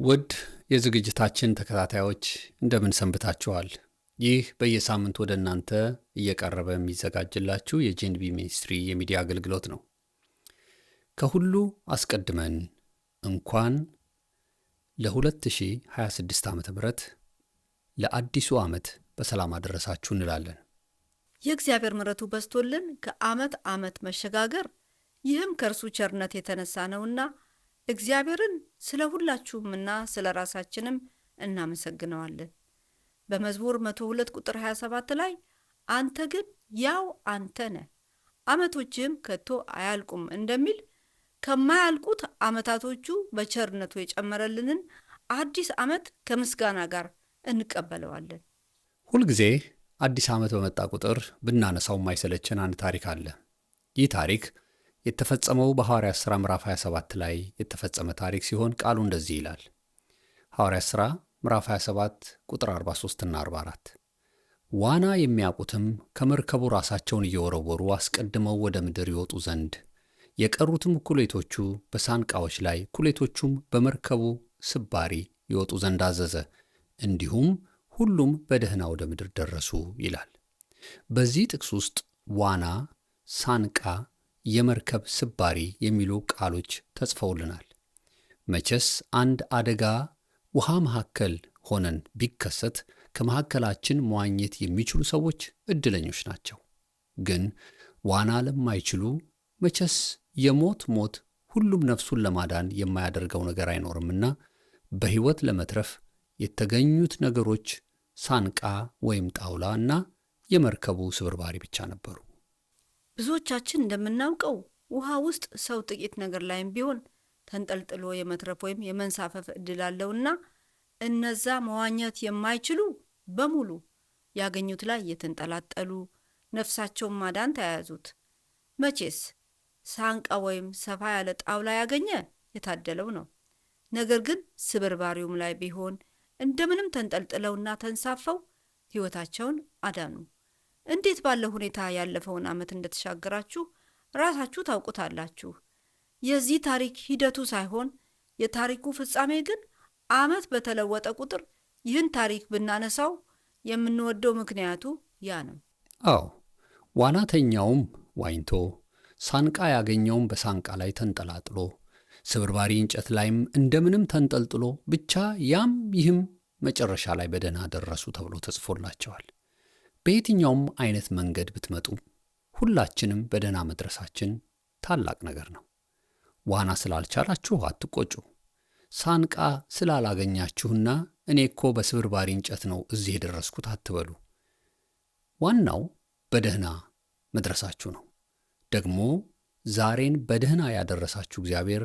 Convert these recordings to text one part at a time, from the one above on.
ውድ የዝግጅታችን ተከታታዮች እንደምን ሰንብታችኋል? ይህ በየሳምንቱ ወደ እናንተ እየቀረበ የሚዘጋጅላችሁ የጄንቢ ሚኒስትሪ የሚዲያ አገልግሎት ነው። ከሁሉ አስቀድመን እንኳን ለ2026 ዓ.ም ለአዲሱ ዓመት በሰላም አደረሳችሁ እንላለን። የእግዚአብሔር ምሕረቱ በዝቶልን ከዓመት ዓመት መሸጋገር ይህም ከእርሱ ቸርነት የተነሳ ነውና እግዚአብሔርን ስለ ሁላችሁምና ስለ ራሳችንም እናመሰግነዋለን። በመዝሙር 102 ቁጥር 27 ላይ አንተ ግን ያው አንተ ነህ፣ ዓመቶችህም ከቶ አያልቁም እንደሚል ከማያልቁት ዓመታቶቹ በቸርነቱ የጨመረልንን አዲስ ዓመት ከምስጋና ጋር እንቀበለዋለን። ሁልጊዜ አዲስ ዓመት በመጣ ቁጥር ብናነሳው የማይሰለችን አንድ ታሪክ አለ። ይህ ታሪክ የተፈጸመው በሐዋርያት ሥራ ምዕራፍ 27 ላይ የተፈጸመ ታሪክ ሲሆን ቃሉ እንደዚህ ይላል። ሐዋርያት ሥራ ምዕራፍ 27 ቁጥር 43 እና 44 ዋና የሚያውቁትም ከመርከቡ ራሳቸውን እየወረወሩ አስቀድመው ወደ ምድር ይወጡ ዘንድ የቀሩትም እኩሌቶቹ በሳንቃዎች ላይ እኩሌቶቹም በመርከቡ ስባሪ ይወጡ ዘንድ አዘዘ። እንዲሁም ሁሉም በደህና ወደ ምድር ደረሱ ይላል። በዚህ ጥቅስ ውስጥ ዋና፣ ሳንቃ፣ የመርከብ ስባሪ የሚሉ ቃሎች ተጽፈውልናል። መቼስ አንድ አደጋ ውሃ መካከል ሆነን ቢከሰት ከመካከላችን መዋኘት የሚችሉ ሰዎች እድለኞች ናቸው። ግን ዋና ለማይችሉ መቼስ የሞት ሞት ሁሉም ነፍሱን ለማዳን የማያደርገው ነገር አይኖርምና በሕይወት ለመትረፍ የተገኙት ነገሮች ሳንቃ ወይም ጣውላ እና የመርከቡ ስብርባሪ ብቻ ነበሩ። ብዙዎቻችን እንደምናውቀው ውሃ ውስጥ ሰው ጥቂት ነገር ላይም ቢሆን ተንጠልጥሎ የመትረፍ ወይም የመንሳፈፍ እድል አለውና እነዛ መዋኘት የማይችሉ በሙሉ ያገኙት ላይ የተንጠላጠሉ ነፍሳቸውን ማዳን ተያያዙት። መቼስ ሳንቃ ወይም ሰፋ ያለ ጣውላ ያገኘ የታደለው ነው። ነገር ግን ስብርባሪውም ላይ ቢሆን እንደምንም ተንጠልጥለውና ተንሳፈው ሕይወታቸውን አዳኑ። እንዴት ባለ ሁኔታ ያለፈውን ዓመት እንደተሻገራችሁ ራሳችሁ ታውቁታላችሁ። የዚህ ታሪክ ሂደቱ ሳይሆን የታሪኩ ፍጻሜ ግን ዓመት በተለወጠ ቁጥር ይህን ታሪክ ብናነሳው የምንወደው ምክንያቱ ያ ነው። አዎ፣ ዋናተኛውም ዋኝቶ ሳንቃ ያገኘውም በሳንቃ ላይ ተንጠላጥሎ ስብርባሪ እንጨት ላይም እንደምንም ተንጠልጥሎ ብቻ ያም ይህም መጨረሻ ላይ በደህና ደረሱ ተብሎ ተጽፎላቸዋል። በየትኛውም አይነት መንገድ ብትመጡ ሁላችንም በደህና መድረሳችን ታላቅ ነገር ነው። ዋና ስላልቻላችሁ አትቆጩ። ሳንቃ ስላላገኛችሁና እኔ እኮ በስብርባሪ እንጨት ነው እዚህ የደረስኩት አትበሉ። ዋናው በደህና መድረሳችሁ ነው። ደግሞ ዛሬን በደህና ያደረሳችሁ እግዚአብሔር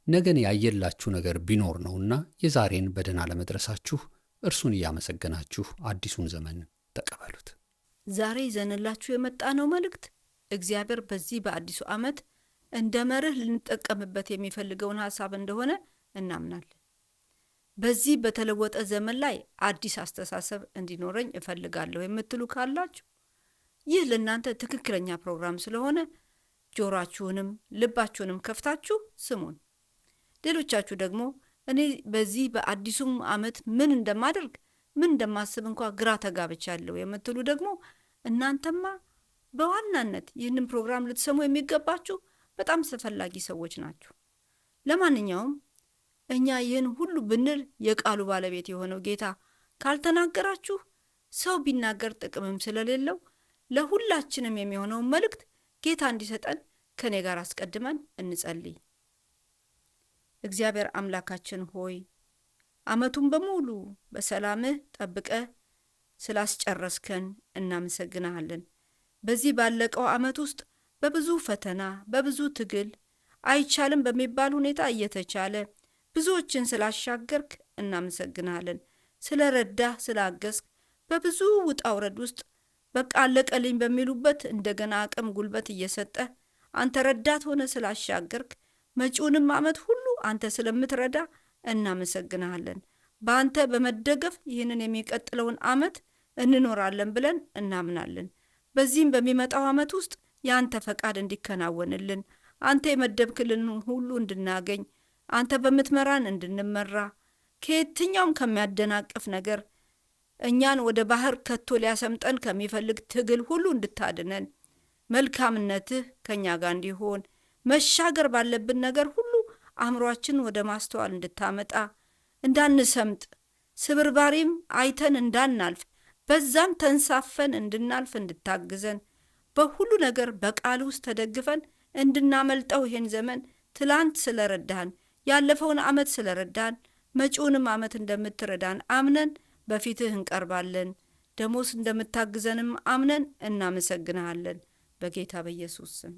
ነገን ያየላችሁ ነገር ቢኖር ነውና የዛሬን በደህና ለመድረሳችሁ እርሱን እያመሰገናችሁ አዲሱን ዘመን ተቀበሉት። ዛሬ ይዘንላችሁ የመጣ ነው መልእክት እግዚአብሔር በዚህ በአዲሱ ዓመት እንደ መርህ ልንጠቀምበት የሚፈልገውን ሐሳብ እንደሆነ እናምናለን። በዚህ በተለወጠ ዘመን ላይ አዲስ አስተሳሰብ እንዲኖረኝ እፈልጋለሁ የምትሉ ካላችሁ ይህ ለእናንተ ትክክለኛ ፕሮግራም ስለሆነ ጆሮአችሁንም ልባችሁንም ከፍታችሁ ስሙን። ሌሎቻችሁ ደግሞ እኔ በዚህ በአዲሱም ዓመት ምን እንደማደርግ ምን እንደማስብ እንኳ ግራ ተጋብቻለሁ የምትሉ ደግሞ እናንተማ በዋናነት ይህንን ፕሮግራም ልትሰሙ የሚገባችሁ በጣም ተፈላጊ ሰዎች ናችሁ። ለማንኛውም እኛ ይህን ሁሉ ብንል የቃሉ ባለቤት የሆነው ጌታ ካልተናገራችሁ ሰው ቢናገር ጥቅምም ስለሌለው ለሁላችንም የሚሆነውን መልእክት ጌታ እንዲሰጠን ከኔ ጋር አስቀድመን እንጸልይ። እግዚአብሔር አምላካችን ሆይ ዓመቱን በሙሉ በሰላምህ ጠብቀህ ስላስጨረስከን እናመሰግናለን። በዚህ ባለቀው ዓመት ውስጥ በብዙ ፈተና በብዙ ትግል አይቻልም በሚባል ሁኔታ እየተቻለ ብዙዎችን ስላሻገርክ እናመሰግናለን። ስለረዳህ ስላገዝክ በብዙ ውጣ ውረድ ውስጥ በቃ አለቀልኝ በሚሉበት እንደገና አቅም ጉልበት እየሰጠህ አንተ ረዳት ሆነ ስላሻገርክ መጪውንም ዓመት ሁሉ አንተ ስለምትረዳ እናመሰግናለን። በአንተ በመደገፍ ይህንን የሚቀጥለውን ዓመት እንኖራለን ብለን እናምናለን። በዚህም በሚመጣው ዓመት ውስጥ ያንተ ፈቃድ እንዲከናወንልን አንተ የመደብክልን ሁሉ እንድናገኝ አንተ በምትመራን እንድንመራ ከየትኛውም ከሚያደናቅፍ ነገር እኛን ወደ ባህር ከቶ ሊያሰምጠን ከሚፈልግ ትግል ሁሉ እንድታድነን መልካምነትህ ከኛ ጋር እንዲሆን መሻገር ባለብን ነገር ሁሉ አእምሯችን ወደ ማስተዋል እንድታመጣ እንዳንሰምጥ ስብርባሪም አይተን እንዳናልፍ በዛም ተንሳፈን እንድናልፍ እንድታግዘን በሁሉ ነገር በቃል ውስጥ ተደግፈን እንድናመልጠው ይሄን ዘመን ትላንት ስለረዳን ያለፈውን ዓመት ስለረዳን መጪውንም ዓመት እንደምትረዳን አምነን በፊትህ እንቀርባለን። ደሞስ እንደምታግዘንም አምነን እናመሰግንሃለን በጌታ በኢየሱስ ስም።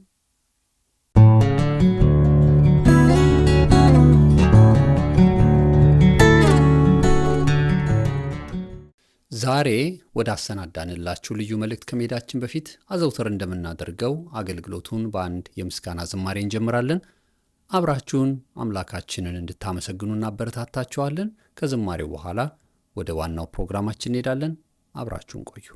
ዛሬ ወደ አሰናዳንላችሁ ልዩ መልእክት ከመሄዳችን በፊት አዘውትር እንደምናደርገው አገልግሎቱን በአንድ የምስጋና ዝማሬ እንጀምራለን። አብራችሁን አምላካችንን እንድታመሰግኑ እናበረታታችኋለን። ከዝማሬው በኋላ ወደ ዋናው ፕሮግራማችን እንሄዳለን። አብራችሁን ቆዩ።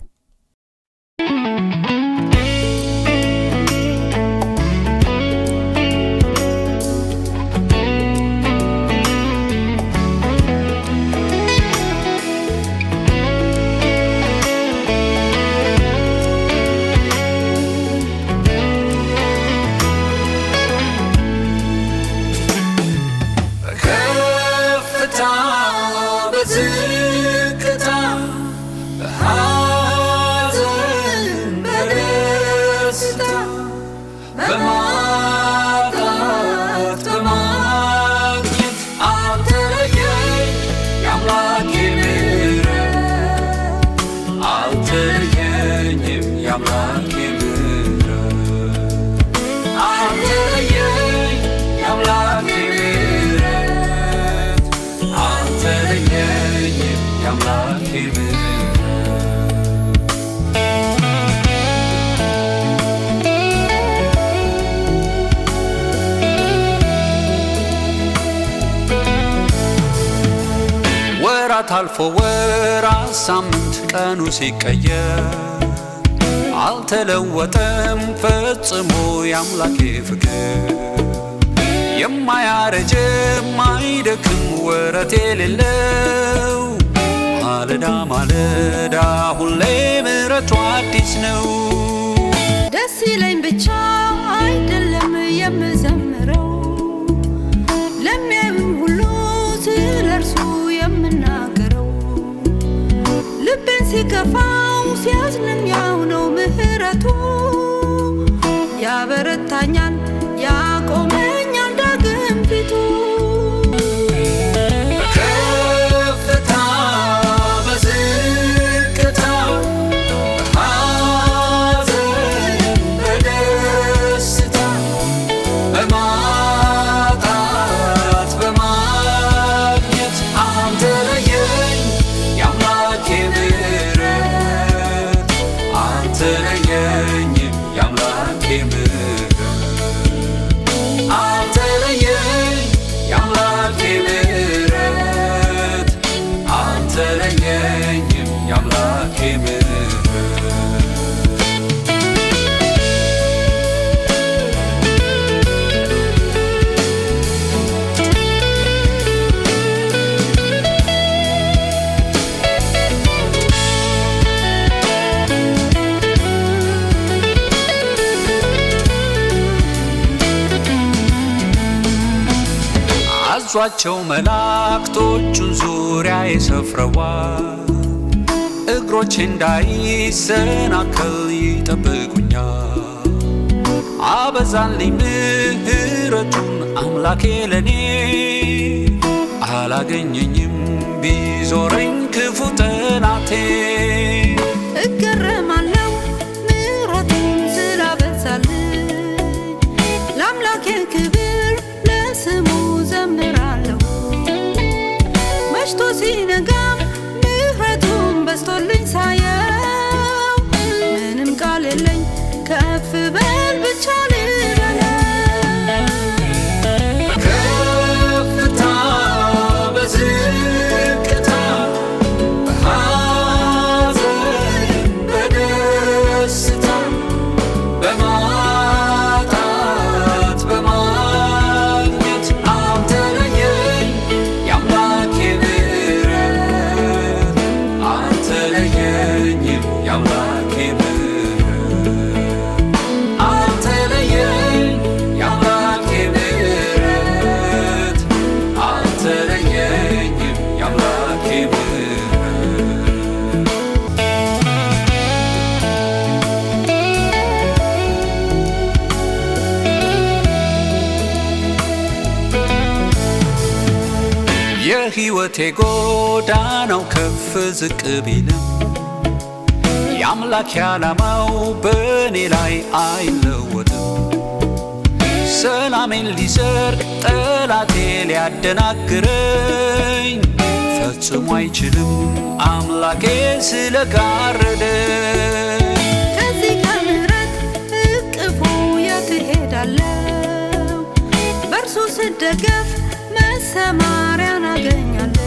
አልፎ ወራት ሳምንት ቀኑ ሲቀየር አልተለወጠም ፈጽሞ የአምላኬ ፍቅር የማያረጅ የማይደክም ወረት የሌለው ማለዳ ማለዳ ሁሌ ምሕረቱ አዲስ ነው። ደስ ይለኝ ብቻ አይደለም የምዘምረው ለሚያዩኝ ሁሉ ስለርሱ የምናገረው ልቤን ሲከፋው ሲያዝንም ያው ነው ምሕረቱ ያበረታኛል ያቆመኛል ዳግም ፊቱ ከፍታ በዝቅታ በሐዘን በደስታ በማጣት በማግኘት አንተ ለየኝ የአምላኬ ምሕረት አንተ ለየኝ የአምላኬ ምሕረት አንተ ለየኝ የአምላኬ ምሕረት አንተ ለየኝ የአምላኬ ምሕረት አዟቸው መላእክቶቹን ዙሪያ ይሰፍረዋል እግሮቼ እንዳይሰናከል ይጠብቁኛል አበዛልኝ ምሕረቱን አምላኬ ለኔ አላገኘኝም ቢዞረኝ ክፉ ጠላቴ እገረማለሁ ምሕረቱን ስላበዛልኝ ለአምላኬ ክብር ለስሙ ዘምራለሁ መሽቶ ሲነጋም ምሕረቱን በስቶልኝ ሳየው ምንም ቃል የለኝ ከፍ በል ብቻ ልበለው ከፍታ በዝቅታ በሐዘን በደስታ በማጣት በማግኘት አንተ ለየኝ የአምላኬ ምሕረት የሕይወቴ ጎዳናው ከፍ ዝቅ ቢልም የአምላክ ዓላማው በእኔ ላይ አይለወጥም። ሰላሜን ሊሰርቅ ጠላቴ ሊያደናግረኝ ፈጽሞ አይችልም አምላኬ ስለጋረደኝ። ከዚህ ከምሕረት እቅፉ የት እሄዳለሁ? በእርሱ ስደገፍ መሰማሪያን አገኛለሁ።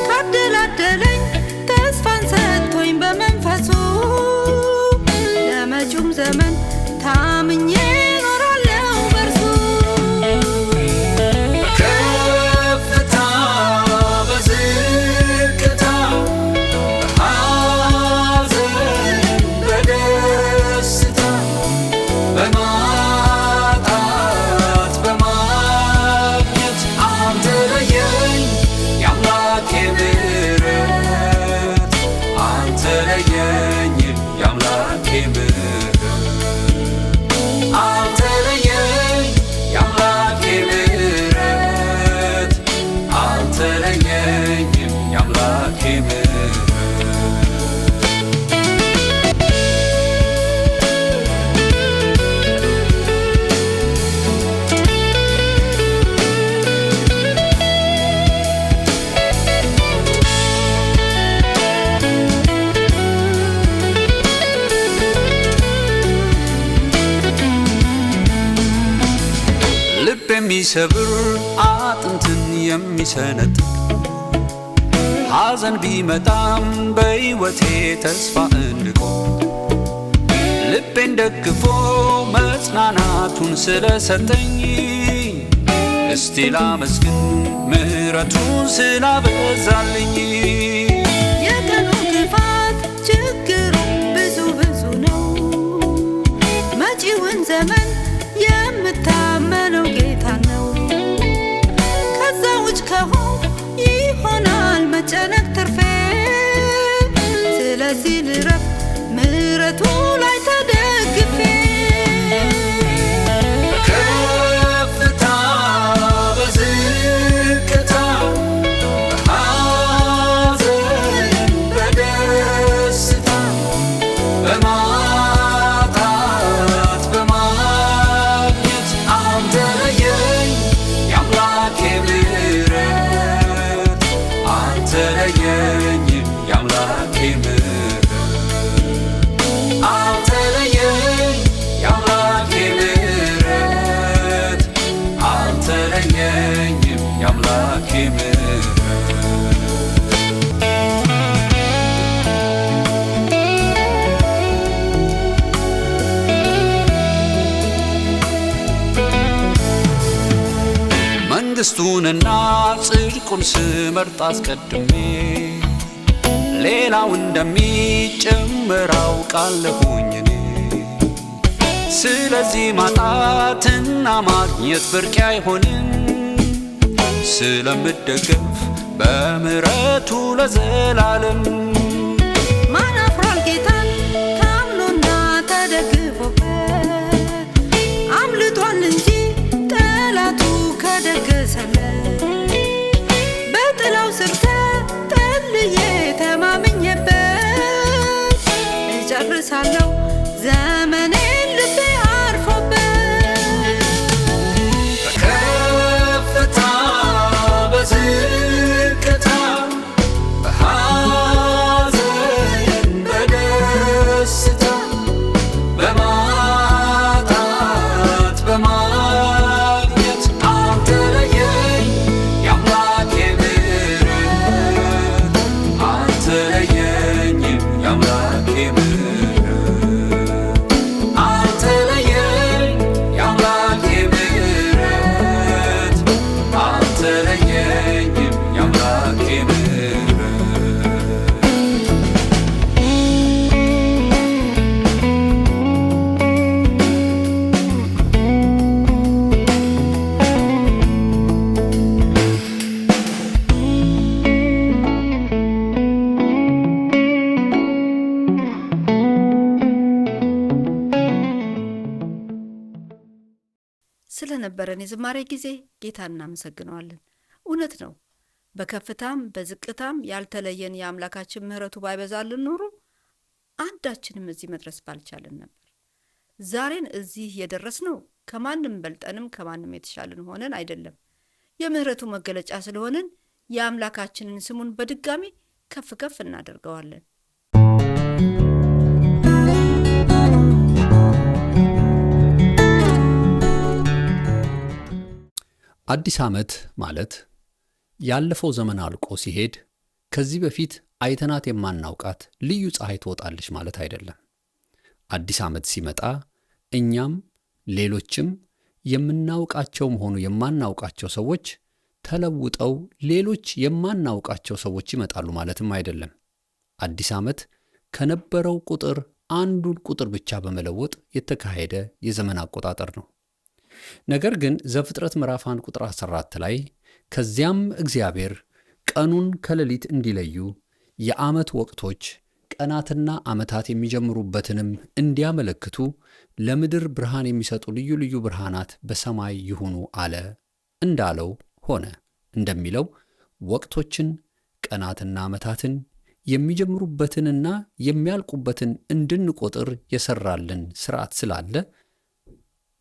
ካደላደለኝ ተስፋን ሰጥቶኝ በመንፈሱ ለመጪውም ዘመን ታምኜ እኖራለሁ በእርሱ። በከፍታ በዝቅታ በሐዘን በደስታ በማጣት በማግኘት አልተለየኝ የአምላኬ ምሕረት አልተለየኝም የአምላኬ ምሕረት አልተለየኝ የአምላኬ ምሕረት አልተለየኝም የአምላኬ ምሕረት ልብ የሚሰብር አጥንትን የሚሰነጥቅ ሐዘን ቢመጣም በሕይወቴ ተስፋ እንድቆም ልቤን ደግፎ መጽናናቱን ስለሰጠኝ እስቲ ላመስግን ምሕረቱን ስላበዛልኝ። የቀኑ ክፋት ችግሩ ብዙ ነው። መጪውን ዘመን የምታመነው ጌታ ነው። ከዛ ውጭ ከሆንኩ ይሆናል መጨነቅ ትርፌ። ስለዚህ ልረፍ ምሕረቱ ላይ ተደግፌ። በከፍታ በዝቅታ በሐዘን በደስታ በማጣት በማግኘት አልተለየኝ የአምላኬ ምሕረት አልተለየኝም የአምላኬ ምሕረት አልተለየኝ የአምላኬ ምሕረት አልተለየኝም የአምላኬ ምሕረት መንግሥቱንና ጽድቁን ስመርጥ አስቀድሜ ሌላው እንደሚጨመር አውቃለሁኝ እኔ። ስለዚህ ማጣትና ማግኘት ብርቅ አይሆንም ስለምደገፍ በምሕረቱ ለዘላለም። ማን አፍሯል ጌታን ታምኖና ተደግፎበት? አምልጧል እንጂ ጠላቱ ከደገሰለት። በጥላው ስር ተጠልዬ ተማምኜበት እጨርሳለሁ ዘመኔን ልቤ አርፎበት። በከፍታ በዝቅታ በሐዘን በደስታ በማጣት በማግኘት አልተለየኝ የአምላኬ ምሕረት አልተለየኝም የአምላኬ ምሕረት አልተለየኝ የአምላኬ ምሕረት አልተለየኝም የአምላኬ ምሕረት ስለነበረን የዝማሬ ጊዜ ጌታ እናመሰግነዋለን። እውነት ነው። በከፍታም በዝቅታም ያልተለየን የአምላካችን ምሕረቱ ባይበዛልን ኖሮ አንዳችንም እዚህ መድረስ ባልቻልን ነበር። ዛሬን እዚህ የደረስነው ከማንም በልጠንም ከማንም የተሻልን ሆነን አይደለም። የምሕረቱ መገለጫ ስለሆንን የአምላካችንን ስሙን በድጋሚ ከፍ ከፍ እናደርገዋለን። አዲስ ዓመት ማለት ያለፈው ዘመን አልቆ ሲሄድ ከዚህ በፊት አይተናት የማናውቃት ልዩ ፀሐይ ትወጣለች ማለት አይደለም። አዲስ ዓመት ሲመጣ እኛም ሌሎችም የምናውቃቸውም ሆኑ የማናውቃቸው ሰዎች ተለውጠው ሌሎች የማናውቃቸው ሰዎች ይመጣሉ ማለትም አይደለም። አዲስ ዓመት ከነበረው ቁጥር አንዱን ቁጥር ብቻ በመለወጥ የተካሄደ የዘመን አቆጣጠር ነው። ነገር ግን ዘፍጥረት ምዕራፍ 1 ቁጥር 14 ላይ ከዚያም እግዚአብሔር ቀኑን ከሌሊት እንዲለዩ የዓመት ወቅቶች ቀናትና ዓመታት የሚጀምሩበትንም እንዲያመለክቱ ለምድር ብርሃን የሚሰጡ ልዩ ልዩ ብርሃናት በሰማይ ይሁኑ አለ እንዳለው ሆነ እንደሚለው ወቅቶችን ቀናትና ዓመታትን የሚጀምሩበትንና የሚያልቁበትን እንድንቆጥር የሰራልን ሥርዓት ስላለ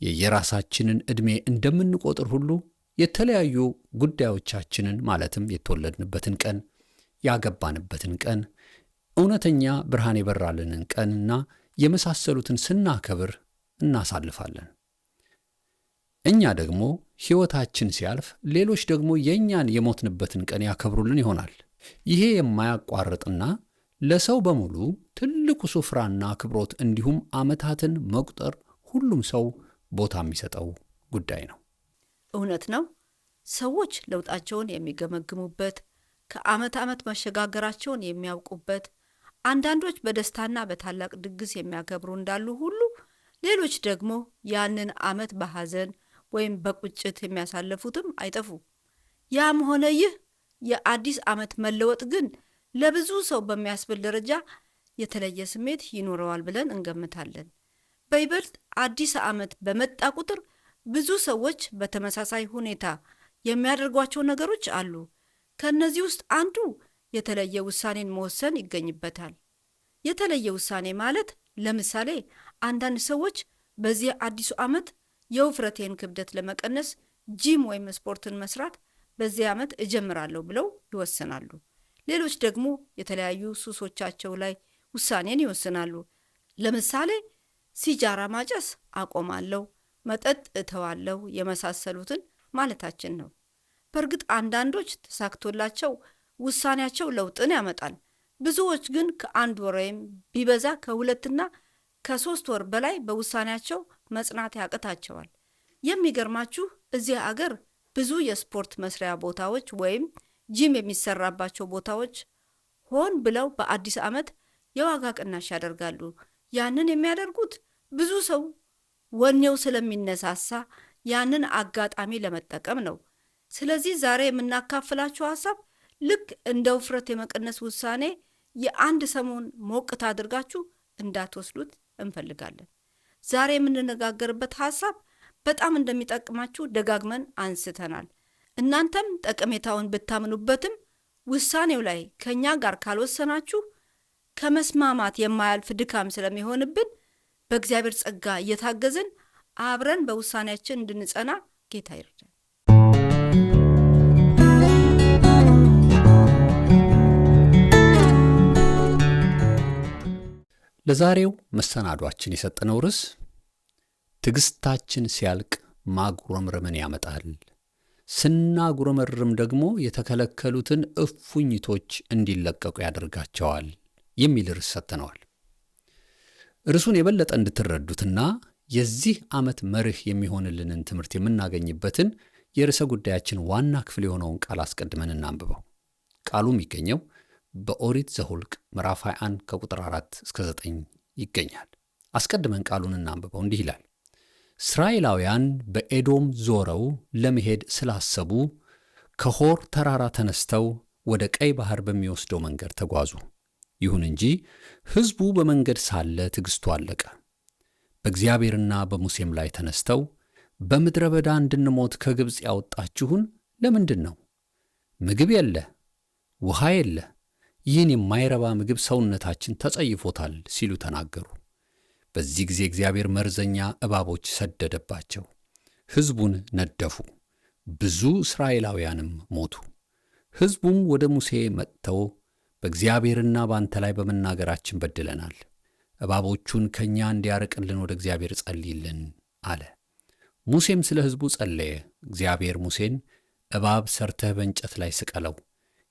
የየራሳችንን ዕድሜ እንደምንቆጥር ሁሉ የተለያዩ ጉዳዮቻችንን ማለትም የተወለድንበትን ቀን፣ ያገባንበትን ቀን፣ እውነተኛ ብርሃን የበራልንን ቀንና የመሳሰሉትን ስናከብር እናሳልፋለን። እኛ ደግሞ ሕይወታችን ሲያልፍ ሌሎች ደግሞ የእኛን የሞትንበትን ቀን ያከብሩልን ይሆናል። ይሄ የማያቋርጥና ለሰው በሙሉ ትልቁ ስፍራና አክብሮት እንዲሁም ዓመታትን መቁጠር ሁሉም ሰው ቦታ የሚሰጠው ጉዳይ ነው። እውነት ነው። ሰዎች ለውጣቸውን የሚገመግሙበት፣ ከዓመት ዓመት መሸጋገራቸውን የሚያውቁበት፣ አንዳንዶች በደስታና በታላቅ ድግስ የሚያከብሩ እንዳሉ ሁሉ ሌሎች ደግሞ ያንን ዓመት በሐዘን ወይም በቁጭት የሚያሳልፉትም አይጠፉ። ያም ሆነ ይህ የአዲስ ዓመት መለወጥ ግን ለብዙ ሰው በሚያስብል ደረጃ የተለየ ስሜት ይኖረዋል ብለን እንገምታለን። በይበልጥ አዲስ ዓመት በመጣ ቁጥር ብዙ ሰዎች በተመሳሳይ ሁኔታ የሚያደርጓቸው ነገሮች አሉ። ከእነዚህ ውስጥ አንዱ የተለየ ውሳኔን መወሰን ይገኝበታል። የተለየ ውሳኔ ማለት ለምሳሌ አንዳንድ ሰዎች በዚህ አዲሱ ዓመት የውፍረቴን ክብደት ለመቀነስ ጂም ወይም ስፖርትን መስራት በዚህ ዓመት እጀምራለሁ ብለው ይወስናሉ። ሌሎች ደግሞ የተለያዩ ሱሶቻቸው ላይ ውሳኔን ይወስናሉ። ለምሳሌ ሲጃራ ማጨስ አቆማለሁ፣ መጠጥ እተዋለሁ የመሳሰሉትን ማለታችን ነው። በእርግጥ አንዳንዶች ተሳክቶላቸው ውሳኔያቸው ለውጥን ያመጣል። ብዙዎች ግን ከ1 ወር ወይም ቢበዛ ከ2 እና ከ3 ወር በላይ በውሳኔያቸው መጽናት ያቅታቸዋል። የሚገርማችሁ እዚህ አገር ብዙ የስፖርት መስሪያ ቦታዎች ወይም ጂም የሚሰራባቸው ቦታዎች ሆን ብለው በአዲስ ዓመት የዋጋ ቅናሽ ያደርጋሉ። ያንን የሚያደርጉት ብዙ ሰው ወኔው ስለሚነሳሳ ያንን አጋጣሚ ለመጠቀም ነው። ስለዚህ ዛሬ የምናካፍላችሁ ሐሳብ ልክ እንደ ውፍረት የመቀነስ ውሳኔ የአንድ ሰሞን ሞቅታ አድርጋችሁ እንዳትወስዱት እንፈልጋለን። ዛሬ የምንነጋገርበት ሐሳብ በጣም እንደሚጠቅማችሁ ደጋግመን አንስተናል። እናንተም ጠቀሜታውን ብታምኑበትም ውሳኔው ላይ ከኛ ጋር ካልወሰናችሁ ከመስማማት የማያልፍ ድካም ስለሚሆንብን በእግዚአብሔር ጸጋ እየታገዝን አብረን በውሳኔያችን እንድንጸና ጌታ ይርዳል። ለዛሬው መሰናዷችን የሰጠነው ርዕስ ትዕግስታችን ሲያልቅ ማጉረምረምን ያመጣል፣ ስናጉረመርም ደግሞ የተከለከሉትን እፉኝቶች እንዲለቀቁ ያደርጋቸዋል የሚል ርዕስ ሰጥተነዋል። ርዕሱን የበለጠ እንድትረዱትና የዚህ ዓመት መርህ የሚሆንልንን ትምህርት የምናገኝበትን የርዕሰ ጉዳያችን ዋና ክፍል የሆነውን ቃል አስቀድመን እናንብበው። ቃሉ የሚገኘው በኦሪት ዘኍልቍ ምዕራፍ 21 ከቁጥር 4 እስከ 9 ይገኛል። አስቀድመን ቃሉን እናንብበው። እንዲህ ይላል። እስራኤላውያን በኤዶም ዞረው ለመሄድ ስላሰቡ ከሆር ተራራ ተነስተው ወደ ቀይ ባሕር በሚወስደው መንገድ ተጓዙ። ይሁን እንጂ ሕዝቡ በመንገድ ሳለ ትዕግስቱ አለቀ። በእግዚአብሔርና በሙሴም ላይ ተነስተው በምድረ በዳ እንድንሞት ከግብፅ ያወጣችሁን ለምንድን ነው? ምግብ የለ፣ ውሃ የለ፣ ይህን የማይረባ ምግብ ሰውነታችን ተጸይፎታል ሲሉ ተናገሩ። በዚህ ጊዜ እግዚአብሔር መርዘኛ እባቦች ሰደደባቸው፣ ሕዝቡን ነደፉ፣ ብዙ እስራኤላውያንም ሞቱ። ሕዝቡም ወደ ሙሴ መጥተው በእግዚአብሔርና በአንተ ላይ በመናገራችን በድለናል፣ እባቦቹን ከእኛ እንዲያርቅልን ወደ እግዚአብሔር ጸልይልን አለ። ሙሴም ስለ ሕዝቡ ጸለየ። እግዚአብሔር ሙሴን እባብ ሰርተህ በእንጨት ላይ ስቀለው፣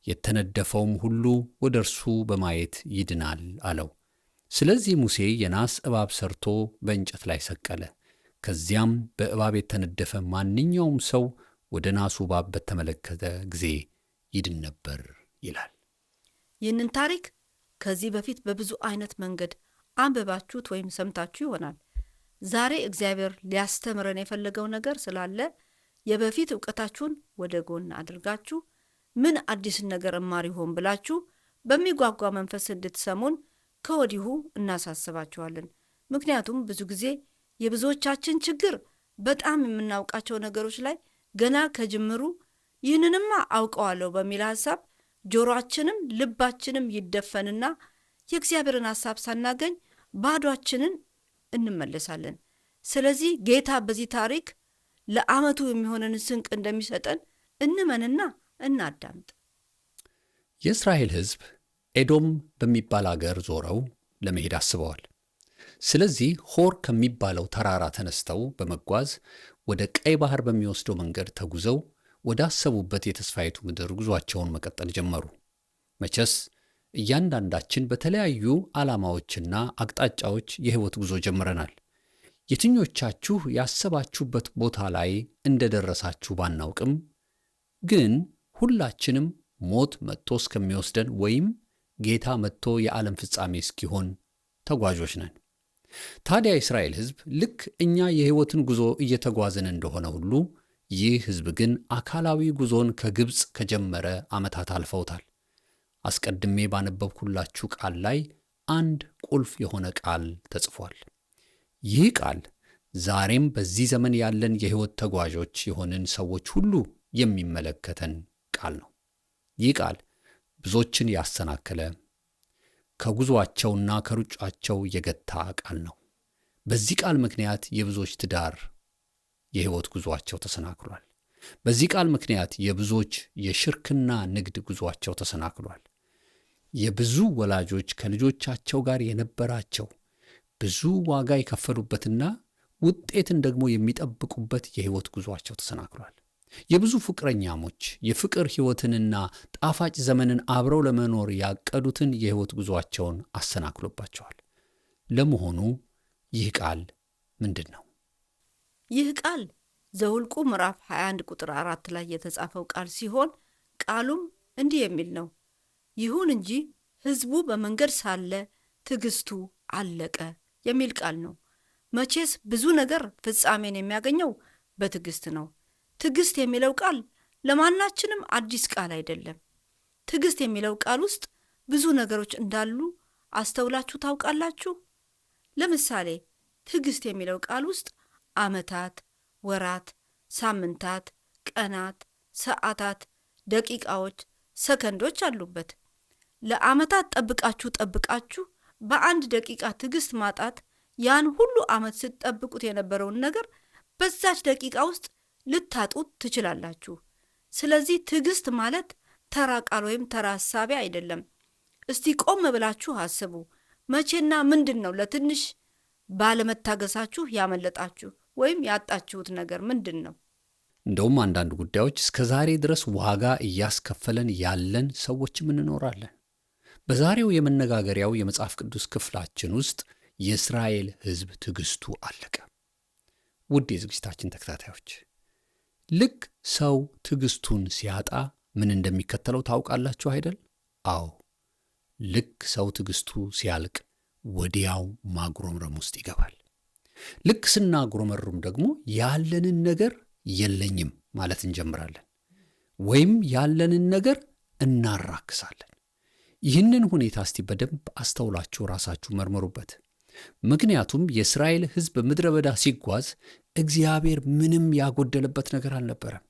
የተነደፈውም ሁሉ ወደ እርሱ በማየት ይድናል አለው። ስለዚህ ሙሴ የናስ እባብ ሰርቶ በእንጨት ላይ ሰቀለ። ከዚያም በእባብ የተነደፈ ማንኛውም ሰው ወደ ናሱ እባብ በተመለከተ ጊዜ ይድን ነበር ይላል። ይህንን ታሪክ ከዚህ በፊት በብዙ አይነት መንገድ አንብባችሁት ወይም ሰምታችሁ ይሆናል። ዛሬ እግዚአብሔር ሊያስተምረን የፈለገው ነገር ስላለ የበፊት ዕውቀታችሁን ወደ ጎን አድርጋችሁ ምን አዲስ ነገር እማር ይሆን ብላችሁ በሚጓጓ መንፈስ እንድትሰሙን ከወዲሁ እናሳስባችኋለን። ምክንያቱም ብዙ ጊዜ የብዙዎቻችን ችግር በጣም የምናውቃቸው ነገሮች ላይ ገና ከጅምሩ ይህንንማ አውቀዋለሁ በሚል ሐሳብ ጆሮአችንም ልባችንም ይደፈንና የእግዚአብሔርን ሐሳብ ሳናገኝ ባዷችንን እንመለሳለን። ስለዚህ ጌታ በዚህ ታሪክ ለዓመቱ የሚሆንን ስንቅ እንደሚሰጠን እንመንና እናዳምጥ። የእስራኤል ሕዝብ ኤዶም በሚባል አገር ዞረው ለመሄድ አስበዋል። ስለዚህ ሆር ከሚባለው ተራራ ተነስተው በመጓዝ ወደ ቀይ ባህር በሚወስደው መንገድ ተጉዘው ወዳሰቡበት የተስፋይቱ ምድር ጉዟቸውን መቀጠል ጀመሩ። መቼስ እያንዳንዳችን በተለያዩ ዓላማዎችና አቅጣጫዎች የሕይወት ጉዞ ጀምረናል። የትኞቻችሁ ያሰባችሁበት ቦታ ላይ እንደደረሳችሁ ባናውቅም ግን ሁላችንም ሞት መጥቶ እስከሚወስደን ወይም ጌታ መጥቶ የዓለም ፍጻሜ እስኪሆን ተጓዦች ነን። ታዲያ የእስራኤል ሕዝብ ልክ እኛ የሕይወትን ጉዞ እየተጓዝን እንደሆነ ሁሉ ይህ ሕዝብ ግን አካላዊ ጉዞን ከግብፅ ከጀመረ ዓመታት አልፈውታል። አስቀድሜ ባነበብኩላችሁ ቃል ላይ አንድ ቁልፍ የሆነ ቃል ተጽፏል። ይህ ቃል ዛሬም በዚህ ዘመን ያለን የሕይወት ተጓዦች የሆንን ሰዎች ሁሉ የሚመለከተን ቃል ነው። ይህ ቃል ብዙዎችን ያሰናከለ፣ ከጉዞአቸውና ከሩጫቸው የገታ ቃል ነው። በዚህ ቃል ምክንያት የብዙዎች ትዳር የሕይወት ጉዞአቸው ተሰናክሏል። በዚህ ቃል ምክንያት የብዙዎች የሽርክና ንግድ ጉዞአቸው ተሰናክሏል። የብዙ ወላጆች ከልጆቻቸው ጋር የነበራቸው ብዙ ዋጋ የከፈሉበትና ውጤትን ደግሞ የሚጠብቁበት የሕይወት ጉዞአቸው ተሰናክሏል። የብዙ ፍቅረኛሞች የፍቅር ሕይወትንና ጣፋጭ ዘመንን አብረው ለመኖር ያቀዱትን የሕይወት ጉዞአቸውን አሰናክሎባቸዋል። ለመሆኑ ይህ ቃል ምንድን ነው? ይህ ቃል ዘኍልቍ ምዕራፍ 21 ቁጥር 4 ላይ የተጻፈው ቃል ሲሆን ቃሉም እንዲህ የሚል ነው። ይሁን እንጂ ሕዝቡ በመንገድ ሳለ ትዕግስቱ አለቀ የሚል ቃል ነው። መቼስ ብዙ ነገር ፍጻሜን የሚያገኘው በትዕግስት ነው። ትዕግስት የሚለው ቃል ለማናችንም አዲስ ቃል አይደለም። ትዕግስት የሚለው ቃል ውስጥ ብዙ ነገሮች እንዳሉ አስተውላችሁ ታውቃላችሁ? ለምሳሌ ትዕግስት የሚለው ቃል ውስጥ ዓመታት፣ ወራት፣ ሳምንታት፣ ቀናት፣ ሰዓታት፣ ደቂቃዎች፣ ሰከንዶች አሉበት። ለዓመታት ጠብቃችሁ በአንድ ደቂቃ ትዕግስት ማጣት ያን ሁሉ ዓመት ስትጠብቁት የነበረውን ነገር በዛች ደቂቃ ውስጥ ልታጡት ትችላላችሁ። ስለዚህ ትዕግስት ማለት ተራ ቃል ወይም ተራ ሐሳቢ አይደለም። እስቲ ቆም ብላችሁ አስቡ። መቼና ምንድን ነው ለትንሽ ባለመታገሳችሁ ያመለጣችሁ ወይም ያጣችሁት ነገር ምንድን ነው? እንደውም አንዳንድ ጉዳዮች እስከ ዛሬ ድረስ ዋጋ እያስከፈለን ያለን ሰዎችም እንኖራለን። በዛሬው የመነጋገሪያው የመጽሐፍ ቅዱስ ክፍላችን ውስጥ የእስራኤል ሕዝብ ትዕግስቱ አለቀ። ውድ የዝግጅታችን ተከታታዮች፣ ልክ ሰው ትዕግስቱን ሲያጣ ምን እንደሚከተለው ታውቃላችሁ አይደል? አዎ፣ ልክ ሰው ትዕግስቱ ሲያልቅ ወዲያው ማጉረምረም ውስጥ ይገባል። ልክ ስናጉረመርም ደግሞ ያለንን ነገር የለኝም ማለት እንጀምራለን፣ ወይም ያለንን ነገር እናራክሳለን። ይህንን ሁኔታ እስቲ በደንብ አስተውላችሁ ራሳችሁ መርምሩበት። ምክንያቱም የእስራኤል ሕዝብ ምድረ በዳ ሲጓዝ እግዚአብሔር ምንም ያጎደለበት ነገር አልነበረም።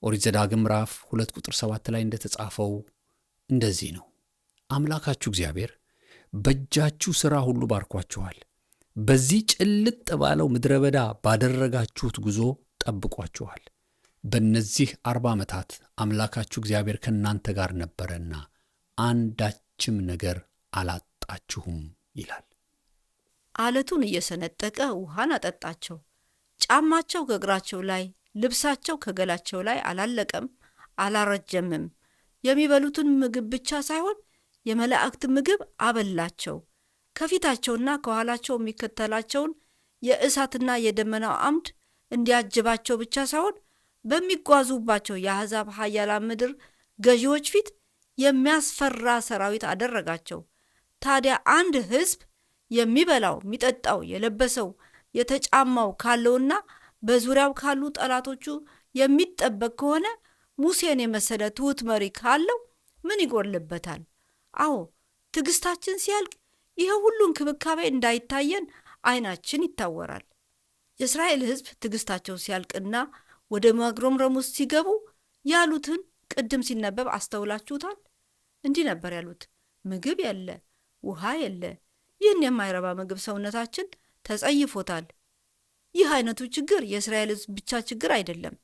ኦሪት ዘዳግም ምዕራፍ 2 ቁጥር 7 ላይ እንደተጻፈው እንደዚህ ነው። አምላካችሁ እግዚአብሔር በእጃችሁ ሥራ ሁሉ ባርኳችኋል። በዚህ ጭልጥ ባለው ምድረ በዳ ባደረጋችሁት ጉዞ ጠብቋችኋል። በእነዚህ 40 ዓመታት አምላካችሁ እግዚአብሔር ከእናንተ ጋር ነበረና አንዳችም ነገር አላጣችሁም ይላል። አለቱን እየሰነጠቀ ውሃን አጠጣቸው። ጫማቸው ከእግራቸው ላይ፣ ልብሳቸው ከገላቸው ላይ አላለቀም፣ አላረጀምም። የሚበሉትን ምግብ ብቻ ሳይሆን የመላእክት ምግብ አበላቸው። ከፊታቸውና ከኋላቸው የሚከተላቸውን የእሳትና የደመናው አምድ እንዲያጅባቸው ብቻ ሳይሆን በሚጓዙባቸው የአሕዛብ ኃያላን ምድር ገዢዎች ፊት የሚያስፈራ ሰራዊት አደረጋቸው። ታዲያ አንድ ሕዝብ የሚበላው፣ የሚጠጣው፣ የለበሰው፣ የተጫማው ካለውና በዙሪያው ካሉ ጠላቶቹ የሚጠበቅ ከሆነ ሙሴን የመሰለ ትሑት መሪ ካለው ምን ይጎልበታል? አዎ ትዕግስታችን ሲያልቅ ይሄ ሁሉ እንክብካቤ እንዳይታየን ዓይናችን ይታወራል። የእስራኤል ሕዝብ ትዕግስታቸው ሲያልቅና ወደ ማጉረምረም ውስጥ ሲገቡ ያሉትን ቅድም ሲነበብ አስተውላችሁታል? እንዲህ ነበር ያሉት፣ ምግብ የለ፣ ውሃ የለ። ይህን የማይረባ ምግብ ሰውነታችን ተጸይፎታል። ይህ አይነቱ ችግር የእስራኤል ሕዝብ ብቻ ችግር አይደለም።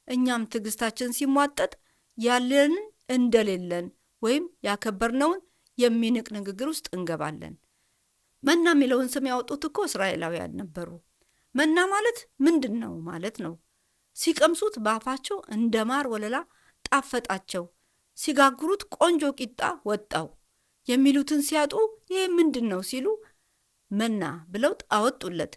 እኛም ትዕግስታችን ሲሟጠጥ ያለንን እንደሌለን ወይም ያከበርነውን የሚንቅ ንግግር ውስጥ እንገባለን። መና የሚለውን ስም ያወጡት እኮ እስራኤላውያን ነበሩ። መና ማለት ምንድን ነው ማለት ነው? ሲቀምሱት በአፋቸው እንደ ማር ወለላ ጣፈጣቸው፣ ሲጋግሩት ቆንጆ ቂጣ ወጣው። የሚሉትን ሲያጡ ይሄ ምንድን ነው ሲሉ መና ብለው አወጡለት።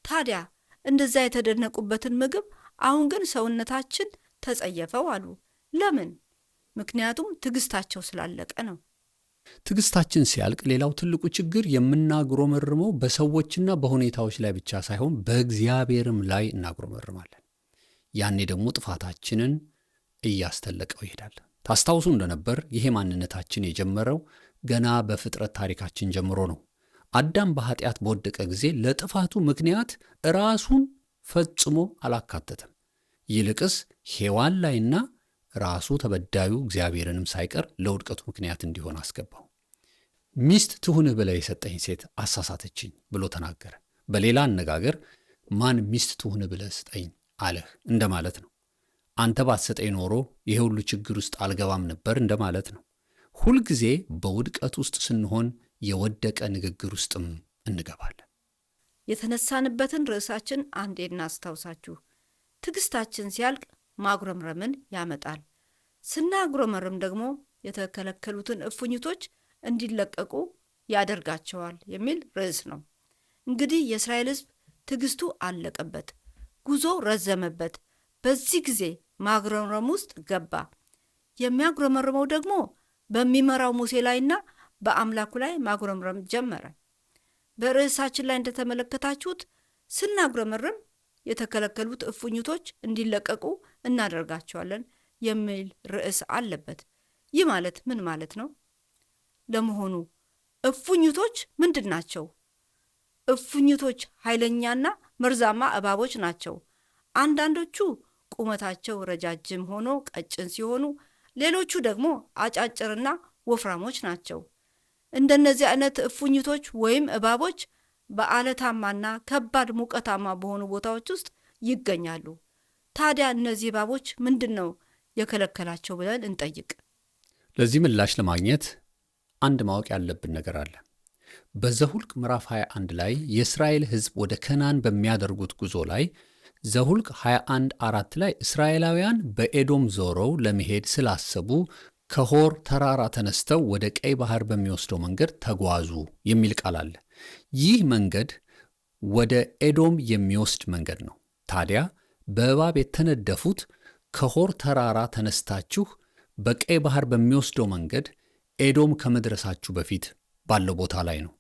ታዲያ እንደዛ የተደነቁበትን ምግብ አሁን ግን ሰውነታችን ተጸየፈው አሉ። ለምን? ምክንያቱም ትዕግስታቸው ስላለቀ ነው። ትዕግስታችን ሲያልቅ ሌላው ትልቁ ችግር የምናጉረመርመው በሰዎችና በሁኔታዎች ላይ ብቻ ሳይሆን በእግዚአብሔርም ላይ እናጉረመርማለን። ያኔ ደግሞ ጥፋታችንን እያስተለቀው ይሄዳል። ታስታውሱ እንደነበር ይሄ ማንነታችን የጀመረው ገና በፍጥረት ታሪካችን ጀምሮ ነው። አዳም በኃጢአት በወደቀ ጊዜ ለጥፋቱ ምክንያት ራሱን ፈጽሞ አላካተተም። ይልቅስ ሔዋን ላይና ራሱ ተበዳዩ እግዚአብሔርንም ሳይቀር ለውድቀቱ ምክንያት እንዲሆን አስገባው። ሚስት ትሁንህ ብለህ የሰጠኝ ሴት አሳሳተችኝ ብሎ ተናገረ። በሌላ አነጋገር ማን ሚስት ትሁንህ ብለህ ስጠኝ አለህ እንደማለት ነው። አንተ ባትሰጠኝ ኖሮ ይሄ ሁሉ ችግር ውስጥ አልገባም ነበር እንደማለት ነው። ሁልጊዜ በውድቀት ውስጥ ስንሆን የወደቀ ንግግር ውስጥም እንገባለን። የተነሳንበትን ርዕሳችን አንዴ እናስታውሳችሁ። ትዕግስታችን ሲያልቅ ማጉረምረምን ያመጣል። ስናጉረመርም ደግሞ የተከለከሉትን እፉኝቶች እንዲለቀቁ ያደርጋቸዋል የሚል ርዕስ ነው። እንግዲህ የእስራኤል ሕዝብ ትዕግስቱ አለቀበት፣ ጉዞ ረዘመበት። በዚህ ጊዜ ማጉረምረም ውስጥ ገባ። የሚያጉረመርመው ደግሞ በሚመራው ሙሴ ላይና በአምላኩ ላይ ማጉረምረም ጀመረ። በርዕሳችን ላይ እንደተመለከታችሁት ስናጉረመርም የተከለከሉት እፉኝቶች እንዲለቀቁ እናደርጋቸዋለን የሚል ርዕስ አለበት። ይህ ማለት ምን ማለት ነው? ለመሆኑ እፉኝቶች ምንድን ናቸው? እፉኝቶች ኃይለኛና መርዛማ እባቦች ናቸው። አንዳንዶቹ ቁመታቸው ረጃጅም ሆኖ ቀጭን ሲሆኑ፣ ሌሎቹ ደግሞ አጫጭርና ወፍራሞች ናቸው። እንደነዚህ አይነት እፉኝቶች ወይም እባቦች በአለታማና ከባድ ሙቀታማ በሆኑ ቦታዎች ውስጥ ይገኛሉ። ታዲያ እነዚህ እባቦች ምንድን ነው የከለከላቸው ብለን እንጠይቅ። ለዚህ ምላሽ ለማግኘት አንድ ማወቅ ያለብን ነገር አለ። በዘሁልቅ ምዕራፍ 21 ላይ የእስራኤል ሕዝብ ወደ ከናን በሚያደርጉት ጉዞ ላይ ዘሁልቅ 21:4 ላይ እስራኤላውያን በኤዶም ዞረው ለመሄድ ስላሰቡ ከሆር ተራራ ተነስተው ወደ ቀይ ባህር በሚወስደው መንገድ ተጓዙ የሚል ቃል አለ። ይህ መንገድ ወደ ኤዶም የሚወስድ መንገድ ነው። ታዲያ በእባብ የተነደፉት ከሆር ተራራ ተነስታችሁ በቀይ ባህር በሚወስደው መንገድ ኤዶም ከመድረሳችሁ በፊት ባለው ቦታ ላይ ነው።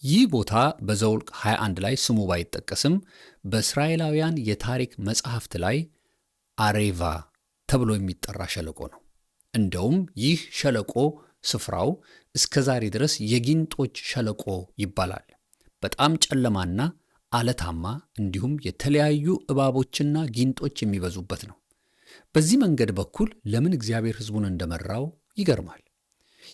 ይህ ቦታ በዘውልቅ 21 ላይ ስሙ ባይጠቀስም በእስራኤላውያን የታሪክ መጽሐፍት ላይ አሬቫ ተብሎ የሚጠራ ሸለቆ ነው። እንደውም ይህ ሸለቆ ስፍራው እስከ ዛሬ ድረስ የጊንጦች ሸለቆ ይባላል። በጣም ጨለማና አለታማ እንዲሁም የተለያዩ እባቦችና ጊንጦች የሚበዙበት ነው። በዚህ መንገድ በኩል ለምን እግዚአብሔር ሕዝቡን እንደመራው ይገርማል።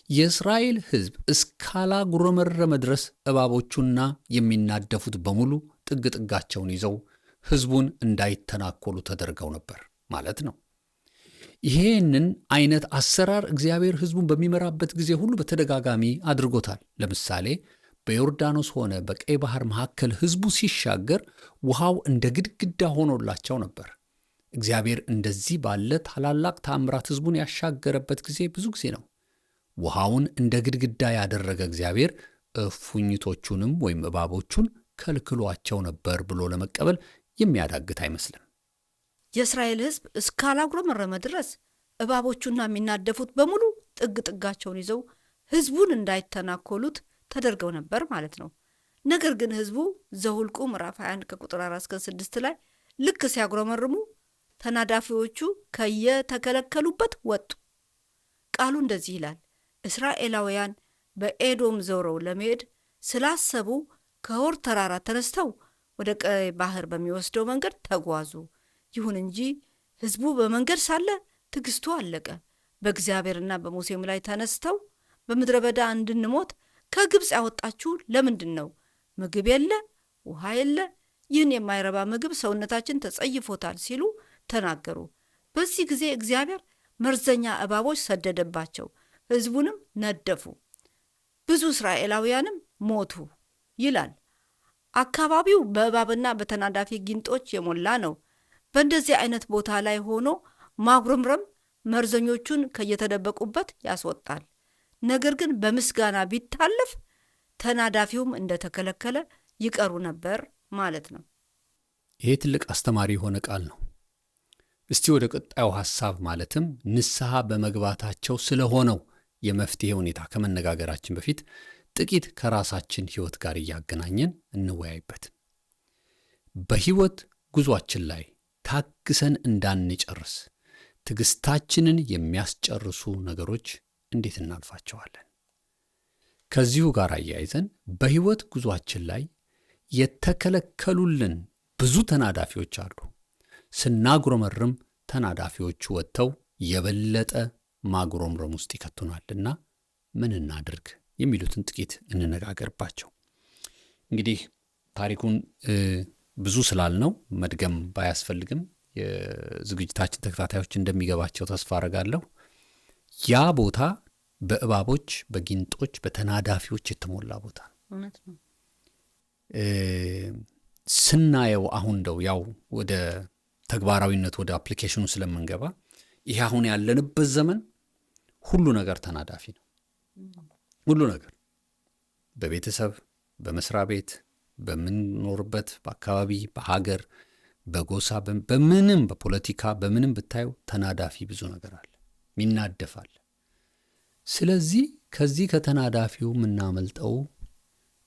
የእስራኤል ሕዝብ እስካላጉረመረመ ድረስ እባቦቹና የሚናደፉት በሙሉ ጥግ ጥጋቸውን ይዘው ሕዝቡን እንዳይተናኮሉ ተደርገው ነበር ማለት ነው። ይሄንን አይነት አሰራር እግዚአብሔር ሕዝቡን በሚመራበት ጊዜ ሁሉ በተደጋጋሚ አድርጎታል። ለምሳሌ በዮርዳኖስ ሆነ በቀይ ባህር መካከል ሕዝቡ ሲሻገር ውሃው እንደ ግድግዳ ሆኖላቸው ነበር። እግዚአብሔር እንደዚህ ባለ ታላላቅ ተአምራት ሕዝቡን ያሻገረበት ጊዜ ብዙ ጊዜ ነው። ውሃውን እንደ ግድግዳ ያደረገ እግዚአብሔር እፉኝቶቹንም ወይም እባቦቹን ከልክሏቸው ነበር ብሎ ለመቀበል የሚያዳግት አይመስልም። የእስራኤል ሕዝብ እስካላጉረመረመ ድረስ እባቦቹና የሚናደፉት በሙሉ ጥግ ጥጋቸውን ይዘው ሕዝቡን እንዳይተናኮሉት ተደርገው ነበር ማለት ነው። ነገር ግን ሕዝቡ ዘኍልቍ ምዕራፍ 21 ከቁጥር 4 እስከ 6 ላይ ልክ ሲያጉረመርሙ ተናዳፊዎቹ ከየተከለከሉበት ወጡ። ቃሉ እንደዚህ ይላል። እስራኤላውያን በኤዶም ዘውረው ለመሄድ ስላሰቡ ከሆር ተራራ ተነስተው ወደ ቀይ ባህር በሚወስደው መንገድ ተጓዙ። ይሁን እንጂ ሕዝቡ በመንገድ ሳለ ትዕግስቱ አለቀ። በእግዚአብሔርና በሙሴም ላይ ተነስተው በምድረ በዳ እንድንሞት ከግብፅ ያወጣችሁ ለምንድን ነው? ምግብ የለ፣ ውሃ የለ፣ ይህን የማይረባ ምግብ ሰውነታችን ተጸይፎታል ሲሉ ተናገሩ። በዚህ ጊዜ እግዚአብሔር መርዘኛ እባቦች ሰደደባቸው፣ ሕዝቡንም ነደፉ፣ ብዙ እስራኤላውያንም ሞቱ ይላል። አካባቢው በእባብና በተናዳፊ ጊንጦች የሞላ ነው። በእንደዚህ አይነት ቦታ ላይ ሆኖ ማጉረምረም መርዘኞቹን ከየተደበቁበት ያስወጣል። ነገር ግን በምስጋና ቢታለፍ ተናዳፊውም እንደተከለከለ ይቀሩ ነበር ማለት ነው። ይሄ ትልቅ አስተማሪ የሆነ ቃል ነው። እስቲ ወደ ቀጣዩ ሐሳብ ማለትም ንስሐ በመግባታቸው ስለሆነው የመፍትሄ ሁኔታ ከመነጋገራችን በፊት ጥቂት ከራሳችን ሕይወት ጋር እያገናኘን እንወያይበት። በሕይወት ጉዟችን ላይ ታግሰን እንዳንጨርስ ትዕግስታችንን የሚያስጨርሱ ነገሮች እንዴት እናልፋቸዋለን? ከዚሁ ጋር አያይዘን በሕይወት ጉዟችን ላይ የተከለከሉልን ብዙ ተናዳፊዎች አሉ። ስናጉረመርም ተናዳፊዎቹ ወጥተው የበለጠ ማጉረምረም ውስጥ ይከቱናልና ምን እናድርግ የሚሉትን ጥቂት እንነጋገርባቸው። እንግዲህ ታሪኩን ብዙ ስላልነው መድገም ባያስፈልግም የዝግጅታችን ተከታታዮች እንደሚገባቸው ተስፋ አረጋለሁ። ያ ቦታ በእባቦች፣ በጊንጦች፣ በተናዳፊዎች የተሞላ ቦታ ነው። እውነት ነው። ስናየው አሁን እንደው ያው ወደ ተግባራዊነት ወደ አፕሊኬሽኑ ስለምንገባ ይሄ አሁን ያለንበት ዘመን ሁሉ ነገር ተናዳፊ ነው። ሁሉ ነገር በቤተሰብ፣ በመስሪያ ቤት፣ በምንኖርበት በአካባቢ፣ በሀገር፣ በጎሳ፣ በምንም በፖለቲካ በምንም ብታየው ተናዳፊ ብዙ ነገር አለ፣ ሚናደፋል። ስለዚህ ከዚህ ከተናዳፊው የምናመልጠው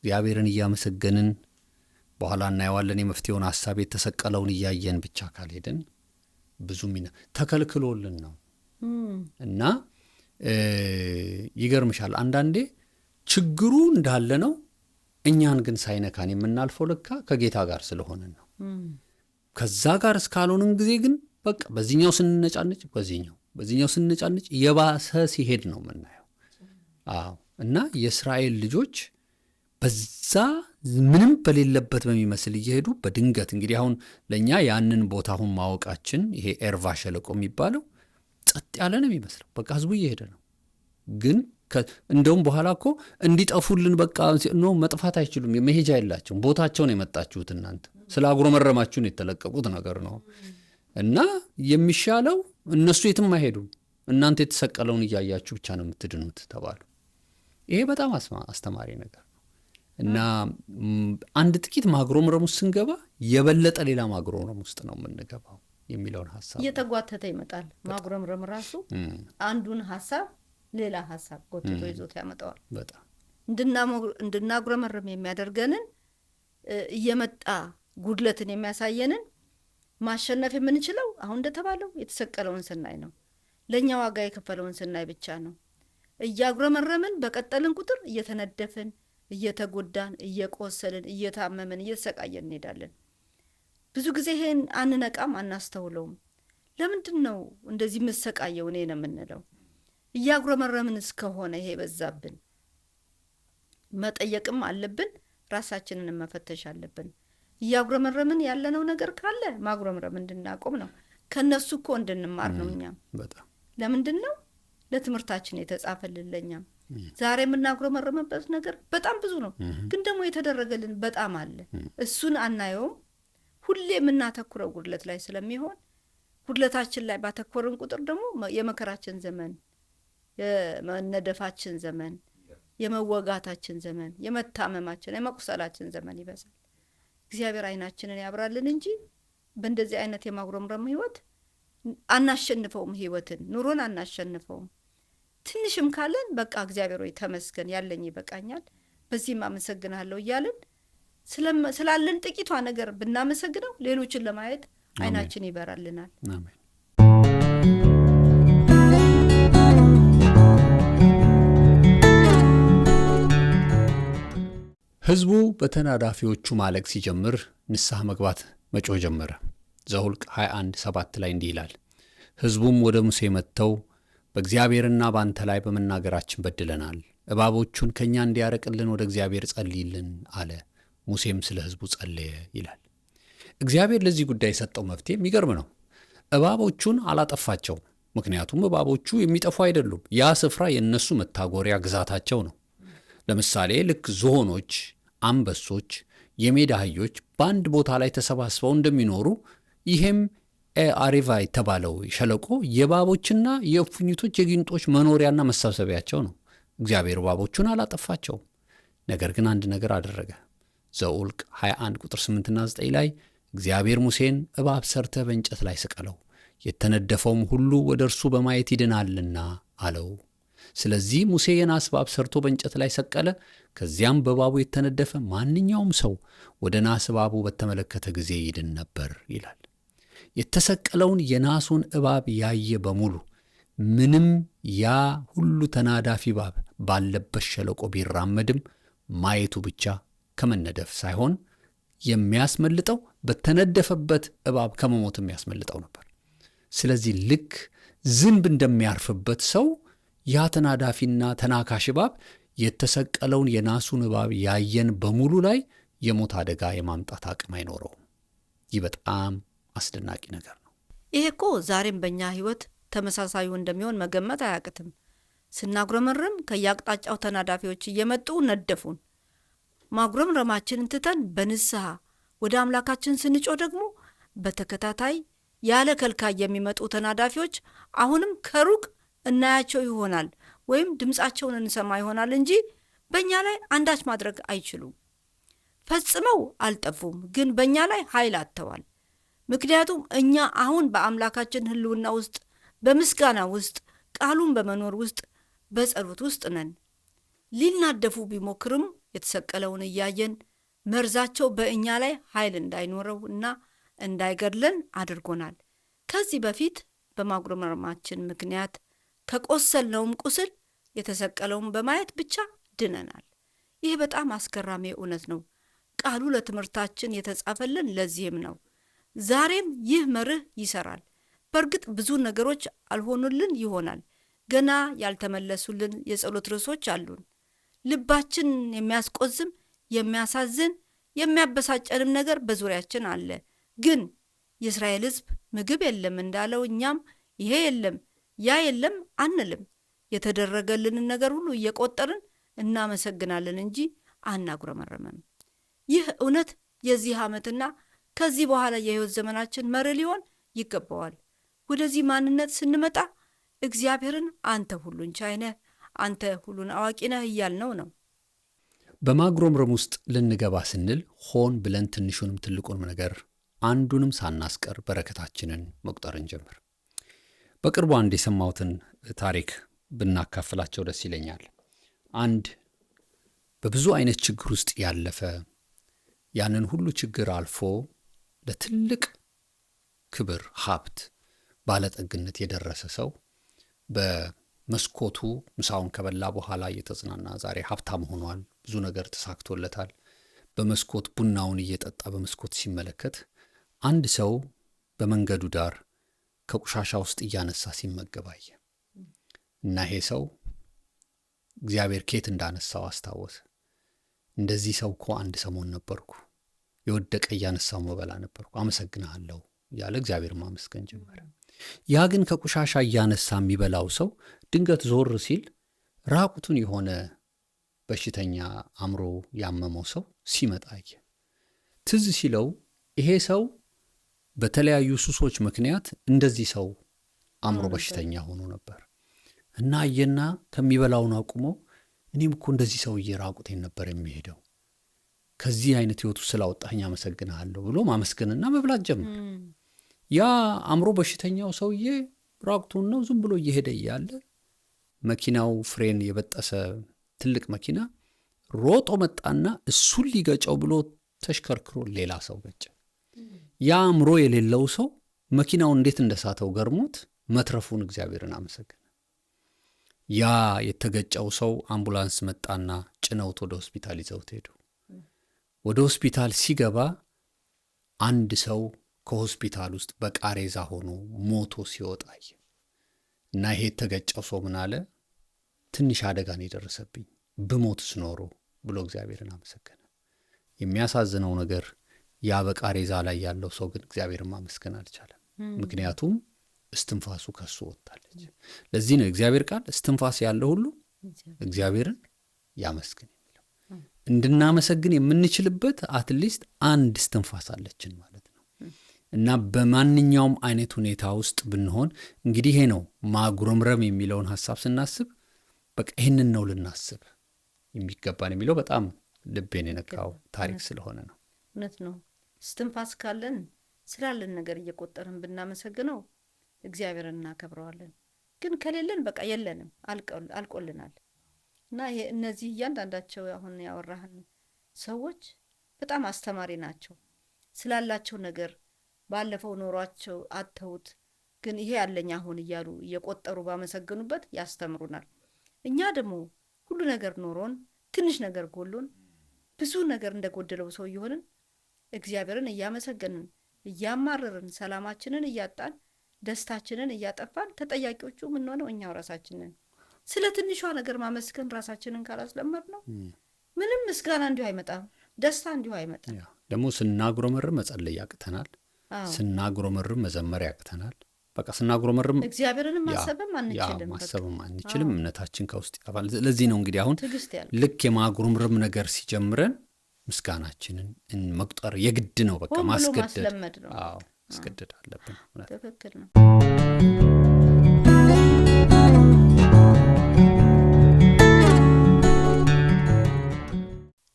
እግዚአብሔርን እያመሰገንን በኋላ እናየዋለን የመፍትሄውን ሐሳብ የተሰቀለውን እያየን ብቻ ካልሄድን ብዙ ተከልክሎልን ነው እና ይገርምሻል አንዳንዴ ችግሩ እንዳለ ነው፣ እኛን ግን ሳይነካን የምናልፈው ለካ ከጌታ ጋር ስለሆነን ነው። ከዛ ጋር እስካልሆንን ጊዜ ግን በቃ በዚህኛው ስንነጫነጭ በዚህኛው ስንነጫነጭ የባሰ ሲሄድ ነው የምናየው። አዎ። እና የእስራኤል ልጆች በዛ ምንም በሌለበት በሚመስል እየሄዱ በድንገት እንግዲህ አሁን ለእኛ ያንን ቦታ አሁን ማወቃችን ይሄ ኤርቫ ሸለቆ የሚባለው ጸጥ ያለ ነው የሚመስለው። በቃ ህዝቡ እየሄደ ነው። ግን እንደውም በኋላ እኮ እንዲጠፉልን በቃ ነው መጥፋት አይችሉም፣ መሄጃ የላቸውም። ቦታቸውን የመጣችሁት እናንተ ስላጉረመረማችሁን የተለቀቁት ነገር ነው እና የሚሻለው እነሱ የትም አይሄዱም፣ እናንተ የተሰቀለውን እያያችሁ ብቻ ነው የምትድኑት ተባሉ። ይሄ በጣም አስተማሪ ነገር ነው እና አንድ ጥቂት ማጉረምረም ውስጥ ስንገባ የበለጠ ሌላ ማጉረምረም ውስጥ ነው የምንገባው የሚለውን ሐሳብ እየተጓተተ ይመጣል። ማጉረምረም ራሱ አንዱን ሐሳብ ሌላ ሐሳብ ጎትቶ ይዞት ያመጣዋል። በጣም እንድናጉረመረም የሚያደርገንን እየመጣ ጉድለትን የሚያሳየንን ማሸነፍ የምንችለው አሁን እንደተባለው የተሰቀለውን ስናይ ነው። ለእኛ ዋጋ የከፈለውን ስናይ ብቻ ነው። እያጉረመረምን በቀጠልን ቁጥር እየተነደፍን፣ እየተጎዳን፣ እየቆሰልን፣ እየታመምን፣ እየተሰቃየን እንሄዳለን። ብዙ ጊዜ ይሄን አንነቃም፣ አናስተውለውም። ለምንድን ነው እንደዚህ መሰቃየው እኔ ነው የምንለው? እያጉረመረምን እስከሆነ ይሄ በዛብን መጠየቅም አለብን፣ ራሳችንን መፈተሽ አለብን። እያጉረመረምን ያለነው ነገር ካለ ማጉረምረም እንድናቆም ነው። ከነሱ እኮ እንድንማር ነው። እኛም በጣም ለምንድን ነው ለትምህርታችን የተጻፈልን ለኛም ዛሬ የምናጉረመረምበት ነገር በጣም ብዙ ነው፣ ግን ደግሞ የተደረገልን በጣም አለ። እሱን አናየውም። ሁሌ የምናተኩረው ጉድለት ላይ ስለሚሆን ጉድለታችን ላይ ባተኮርን ቁጥር ደግሞ የመከራችን ዘመን፣ የመነደፋችን ዘመን፣ የመወጋታችን ዘመን፣ የመታመማችን፣ የመቁሰላችን ዘመን ይበዛል። እግዚአብሔር አይናችንን ያብራልን እንጂ በእንደዚህ አይነት የማጉረምረም ህይወት አናሸንፈውም። ህይወትን ኑሮን አናሸንፈውም። ትንሽም ካለን በቃ እግዚአብሔር ሆይ ተመስገን፣ ያለኝ ይበቃኛል፣ በዚህም አመሰግናለሁ እያልን ስላለን ጥቂቷ ነገር ብናመሰግነው ሌሎችን ለማየት አይናችን ይበራልናል። አሜን። ሕዝቡ በተናዳፊዎቹ ማለቅ ሲጀምር ንስሐ መግባት መጮህ ጀመረ። ዘኍልቍ 21:7 ላይ እንዲህ ይላል፣ ሕዝቡም ወደ ሙሴ መጥተው በእግዚአብሔርና በአንተ ላይ በመናገራችን በድለናል፣ እባቦቹን ከእኛ እንዲያርቅልን ወደ እግዚአብሔር ጸልይልን አለ። ሙሴም ስለ ሕዝቡ ጸለየ ይላል። እግዚአብሔር ለዚህ ጉዳይ የሰጠው መፍትሄ የሚገርም ነው። እባቦቹን አላጠፋቸው፣ ምክንያቱም እባቦቹ የሚጠፉ አይደሉም። ያ ስፍራ የእነሱ መታጎሪያ ግዛታቸው ነው። ለምሳሌ ልክ ዝሆኖች፣ አንበሶች፣ የሜዳ አህዮች በአንድ ቦታ ላይ ተሰባስበው እንደሚኖሩ ይሄም አሪቫ የተባለው ሸለቆ የእባቦችና የእፉኝቶች የጊንጦች መኖሪያና መሰብሰቢያቸው ነው። እግዚአብሔር እባቦቹን አላጠፋቸውም። ነገር ግን አንድ ነገር አደረገ። ዘኍልቍ 21:8 እና 9 ላይ እግዚአብሔር ሙሴን እባብ ሰርተህ በእንጨት ላይ ስቀለው፣ የተነደፈውም ሁሉ ወደ እርሱ በማየት ይድናልና አለው። ስለዚህ ሙሴ የናስ እባብ ሰርቶ በእንጨት ላይ ሰቀለ። ከዚያም በእባቡ የተነደፈ ማንኛውም ሰው ወደ ናስ እባቡ በተመለከተ ጊዜ ይድን ነበር ይላል። የተሰቀለውን የናሱን እባብ ያየ በሙሉ ምንም ያ ሁሉ ተናዳፊ እባብ ባለበት ሸለቆ ቢራመድም ማየቱ ብቻ ከመነደፍ ሳይሆን የሚያስመልጠው በተነደፈበት እባብ ከመሞት የሚያስመልጠው ነበር። ስለዚህ ልክ ዝንብ እንደሚያርፍበት ሰው ያ ተናዳፊና ተናካሽ እባብ የተሰቀለውን የናሱን እባብ ያየን በሙሉ ላይ የሞት አደጋ የማምጣት አቅም አይኖረውም። ይህ በጣም አስደናቂ ነገር ነው። ይሄ እኮ ዛሬም በእኛ ህይወት ተመሳሳዩ እንደሚሆን መገመት አያቅትም። ስናጉረመርም ከየአቅጣጫው ተናዳፊዎች እየመጡ ነደፉን። ማጉረምረማችንን ትተን በንስሐ ወደ አምላካችን ስንጮ ደግሞ በተከታታይ ያለ ከልካይ የሚመጡ ተናዳፊዎች አሁንም ከሩቅ እናያቸው ይሆናል ወይም ድምፃቸውን እንሰማ ይሆናል እንጂ በእኛ ላይ አንዳች ማድረግ አይችሉም። ፈጽመው አልጠፉም፣ ግን በእኛ ላይ ኃይል አጥተዋል። ምክንያቱም እኛ አሁን በአምላካችን ህልውና ውስጥ፣ በምስጋና ውስጥ፣ ቃሉን በመኖር ውስጥ፣ በጸሎት ውስጥ ነን። ሊናደፉ ቢሞክርም የተሰቀለውን እያየን መርዛቸው በእኛ ላይ ኃይል እንዳይኖረው እና እንዳይገድለን አድርጎናል። ከዚህ በፊት በማጉረምረማችን ምክንያት ከቆሰልነውም ቁስል የተሰቀለውን በማየት ብቻ ድነናል። ይህ በጣም አስገራሚ እውነት ነው። ቃሉ ለትምህርታችን የተጻፈልን ለዚህም ነው። ዛሬም ይህ መርህ ይሰራል። በእርግጥ ብዙ ነገሮች አልሆኑልን ይሆናል። ገና ያልተመለሱልን የጸሎት ርዕሶች አሉን። ልባችን የሚያስቆዝም፣ የሚያሳዝን፣ የሚያበሳጨንም ነገር በዙሪያችን አለ። ግን የእስራኤል ሕዝብ ምግብ የለም እንዳለው እኛም ይሄ የለም ያ የለም አንልም። የተደረገልንን ነገር ሁሉ እየቆጠርን እናመሰግናለን እንጂ አናጉረመረምም። ይህ እውነት የዚህ ዓመትና ከዚህ በኋላ የሕይወት ዘመናችን መርህ ሊሆን ይገባዋል። ወደዚህ ማንነት ስንመጣ እግዚአብሔርን አንተ ሁሉን ቻይ ነህ፣ አንተ ሁሉን አዋቂ ነህ እያልነው ነው። በማጉረምረም ውስጥ ልንገባ ስንል ሆን ብለን ትንሹንም ትልቁንም ነገር አንዱንም ሳናስቀር በረከታችንን መቁጠር እንጀምር። በቅርቡ አንድ የሰማሁትን ታሪክ ብናካፍላቸው ደስ ይለኛል። አንድ በብዙ አይነት ችግር ውስጥ ያለፈ ያንን ሁሉ ችግር አልፎ ለትልቅ ክብር፣ ሀብት፣ ባለጠግነት የደረሰ ሰው በመስኮቱ ምሳውን ከበላ በኋላ እየተዝናና ዛሬ ሀብታም ሆኗል፣ ብዙ ነገር ተሳክቶለታል። በመስኮት ቡናውን እየጠጣ በመስኮት ሲመለከት አንድ ሰው በመንገዱ ዳር ከቁሻሻ ውስጥ እያነሳ ሲመገብ አየ እና ይሄ ሰው እግዚአብሔር ኬት እንዳነሳው አስታወሰ። እንደዚህ ሰው እኮ አንድ ሰሞን ነበርኩ፣ የወደቀ እያነሳው መበላ ነበርኩ፣ አመሰግናለሁ ያለ እግዚአብሔር ማመስገን ጀመረ። ያ ግን ከቁሻሻ እያነሳ የሚበላው ሰው ድንገት ዞር ሲል ራቁቱን የሆነ በሽተኛ አእምሮ ያመመው ሰው ሲመጣ አየ። ትዝ ሲለው ይሄ ሰው በተለያዩ ሱሶች ምክንያት እንደዚህ ሰው አእምሮ በሽተኛ ሆኖ ነበር እና አየና ከሚበላውን አቁሞ እኔም እኮ እንደዚህ ሰውዬ ራቁቴን ነበር የሚሄደው፣ ከዚህ አይነት ህይወቱ ስላወጣኝ አመሰግናለሁ ብሎ ማመስገንና መብላት ጀመረ። ያ አእምሮ በሽተኛው ሰውዬ ራቁቱን ነው ዝም ብሎ እየሄደ እያለ መኪናው ፍሬን የበጠሰ ትልቅ መኪና ሮጦ መጣና እሱን ሊገጨው ብሎ ተሽከርክሮ ሌላ ሰው ገጨ። ያ አእምሮ የሌለው ሰው መኪናው እንዴት እንደሳተው ገርሞት መትረፉን እግዚአብሔርን አመሰገነ። ያ የተገጨው ሰው አምቡላንስ መጣና ጭነውት ወደ ሆስፒታል ይዘውት ሄዱ። ወደ ሆስፒታል ሲገባ አንድ ሰው ከሆስፒታል ውስጥ በቃሬዛ ሆኖ ሞቶ ሲወጣ እና ይሄ የተገጨው ሰው ምን አለ? ትንሽ አደጋ ነው የደረሰብኝ፣ ብሞትስ ኖሮ ብሎ እግዚአብሔርን አመሰገነ። የሚያሳዝነው ነገር ያ በቃሬዛ ላይ ያለው ሰው ግን እግዚአብሔርን ማመስገን አልቻለም። ምክንያቱም እስትንፋሱ ከሱ ወጣለች። ለዚህ ነው እግዚአብሔር ቃል እስትንፋስ ያለው ሁሉ እግዚአብሔርን ያመስግን የሚለው። እንድናመሰግን የምንችልበት አትሊስት አንድ እስትንፋስ አለችን ማለት ነው። እና በማንኛውም አይነት ሁኔታ ውስጥ ብንሆን እንግዲህ ይሄ ነው ማጉረምረም የሚለውን ሐሳብ ስናስብ በቃ ይሄንን ነው ልናስብ የሚገባን የሚለው በጣም ልቤን የነካው ታሪክ ስለሆነ ነው። እውነት ነው። እስትንፋስ ካለን ስላለን ነገር እየቆጠርን ብናመሰግነው እግዚአብሔርን እናከብረዋለን። ግን ከሌለን በቃ የለንም፣ አልቆልናል። እና እነዚህ እያንዳንዳቸው አሁን ያወራህን ሰዎች በጣም አስተማሪ ናቸው። ስላላቸው ነገር ባለፈው ኖሯቸው አተውት ግን ይሄ ያለኝ አሁን እያሉ እየቆጠሩ ባመሰግኑበት ያስተምሩናል። እኛ ደግሞ ሁሉ ነገር ኖሮን ትንሽ ነገር ጎሎን ብዙ ነገር እንደጎደለው ሰው ይሆንን እግዚአብሔርን እያመሰገንን እያማረርን ሰላማችንን እያጣን ደስታችንን እያጠፋን ተጠያቂዎቹ ምን ሆነው እኛው ራሳችንን። ስለ ትንሿ ነገር ማመስገን ራሳችንን ካላስለመድ ነው ምንም ምስጋና እንዲሁ አይመጣም፣ ደስታ እንዲሁ አይመጣም። ደግሞ ስናጉረመርም መጸለይ ያቅተናል፣ ስናጉረመርም መዘመር ያቅተናል። በቃ ስናጉረመርም እግዚአብሔርን ማሰብም አንችልም፣ እምነታችን ከውስጥ ይጠፋል። ለዚህ ነው እንግዲህ አሁን ልክ የማጉረምረም ነገር ሲጀምረን ምስጋናችንን መቁጠር የግድ ነው። በቃ ማስገደድ ነው። አዎ ማስገደድ አለብን። ትክክል ነው።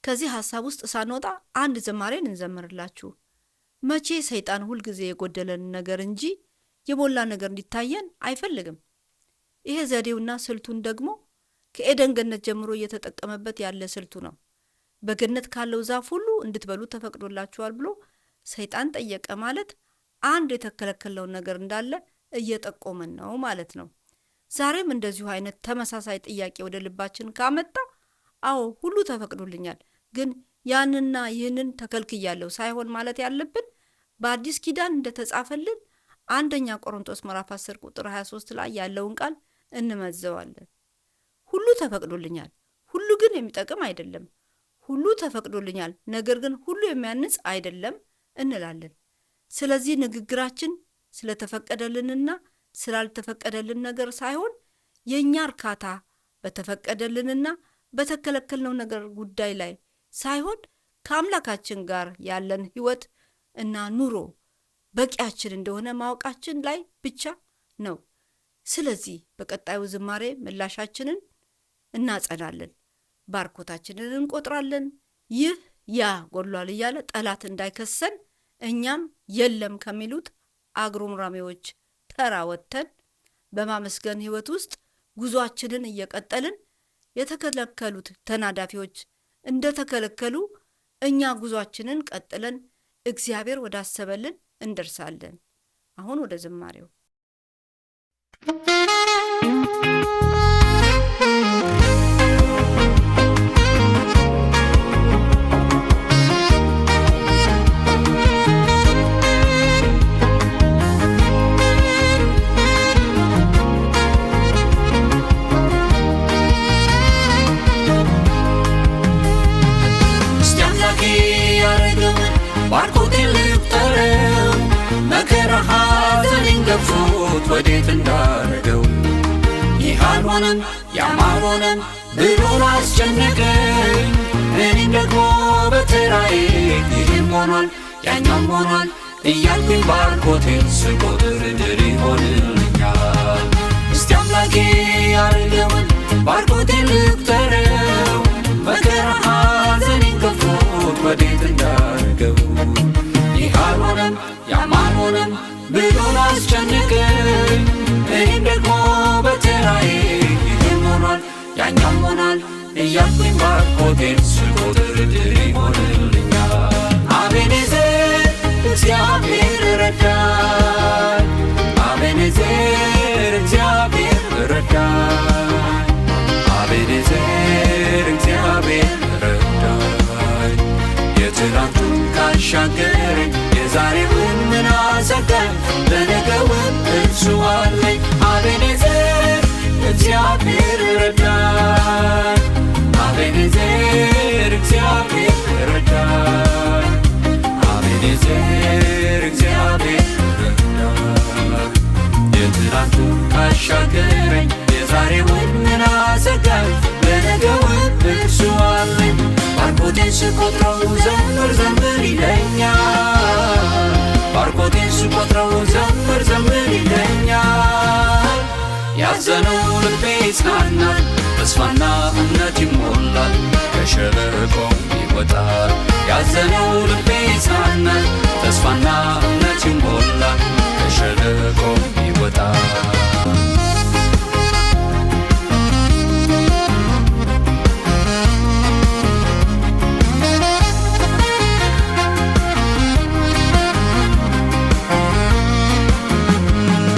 ከዚህ ሐሳብ ውስጥ ሳንወጣ አንድ ዝማሬን እንዘምርላችሁ። መቼ ሰይጣን ሁልጊዜ የጎደለን ነገር እንጂ የሞላ ነገር እንዲታየን አይፈልግም። ይሄ ዘዴውና ስልቱን ደግሞ ከኤደን ገነት ጀምሮ እየተጠቀመበት ያለ ስልቱ ነው። በገነት ካለው ዛፍ ሁሉ እንድትበሉ ተፈቅዶላችኋል ብሎ ሰይጣን ጠየቀ ማለት አንድ የተከለከለው ነገር እንዳለ እየጠቆመን ነው ማለት ነው። ዛሬም እንደዚሁ አይነት ተመሳሳይ ጥያቄ ወደ ልባችን ካመጣ አዎ ሁሉ ተፈቅዶልኛል፣ ግን ያንና ይህንን ተከልክያለሁ ሳይሆን ማለት ያለብን በአዲስ ኪዳን እንደተጻፈልን አንደኛ ቆሮንቶስ ምዕራፍ 10 ቁጥር 23 ላይ ያለውን ቃል እንመዘዋለን። ሁሉ ተፈቅዶልኛል፣ ሁሉ ግን የሚጠቅም አይደለም። ሁሉ ተፈቅዶልኛል፣ ነገር ግን ሁሉ የሚያንጽ አይደለም እንላለን። ስለዚህ ንግግራችን ስለተፈቀደልንና ስላልተፈቀደልን ነገር ሳይሆን የኛ እርካታ በተፈቀደልንና በተከለከልነው ነገር ጉዳይ ላይ ሳይሆን ከአምላካችን ጋር ያለን ሕይወት እና ኑሮ በቂያችን እንደሆነ ማወቃችን ላይ ብቻ ነው። ስለዚህ በቀጣዩ ዝማሬ ምላሻችንን እናጸናለን፣ ባርኮታችንን እንቆጥራለን። ይህ ያ ጎሏል እያለ ጠላት እንዳይከሰን እኛም የለም ከሚሉት አጉረምራሚዎች ተራ ወጥተን በማመስገን ሕይወት ውስጥ ጉዟችንን እየቀጠልን የተከለከሉት ተናዳፊዎች እንደተከለከሉ እኛ ጉዟችንን ቀጥለን እግዚአብሔር ወዳሰበልን እንደርሳለን። አሁን ወደ ዝማሬው ገፉት ወዴት እንዳረገው። ይህ አልሆነም ያም አልሆነም ብሎ ላስጨነቀኝ እኔም ደግሞ በተራዬ ይህም ሆኗል ያኛም ሆኗል እያልኩኝ ባርኮቴን ስቆጥር ድል ይሆንልኛል። እስቲ አምላኬ ያረገውን ባርኮቴን ልቁጠረው። መከራ ሐዘኔን ገፉት ወዴት እንዳረገው። ይህ አልሆነም ያም አልሆነም ብሎ ላስጨነቀኝ እኔም ደግሞ በተራዬ ይህም ሆኗል ያኛም ሆኗል እያልኩኝ ባርኮቴን ስቆጥር ድል ይሆንልኛል። አቤኔዘር እግዚአብሔር ረዳኝ፣ አቤኔዘር እግዚአብሔር ረዳኝ፣ አቤኔዘር እግዚአብሔር ረዳኝ። የትናንቱን ካሻገረኝ የዛሬውን ምን አሰጋኝ? ለነገውም እርሱ አለኝ። አቤኔዘር እግዚአብሔር ረዳኝ፣ አቤኔዘር እግዚአብሔር ረዳኝ፣ አቤኔዘር እግዚአብሔር ረዳኝ። የትናንቱን ካሻገረኝ የዛሬውን ምን አሰጋኝ? ለነገውም እርሱ አለኝ። ባርኮቴን ስቆጥረው ዘምር ዘምር ይለኛል፣ ባርኮቴን ስቆጥረው ዘምር ዘምር ይለኛል። ያዘነው ልቤ ይጽናናል፣ ተስፋና እምነት ይሞላል፣ ከሸለቆው ይወጣል። ያዘነው ልቤ ይጽናናል፣ ተስፋና እምነት ይሞላል፣ ከሸለቆው ይወጣል።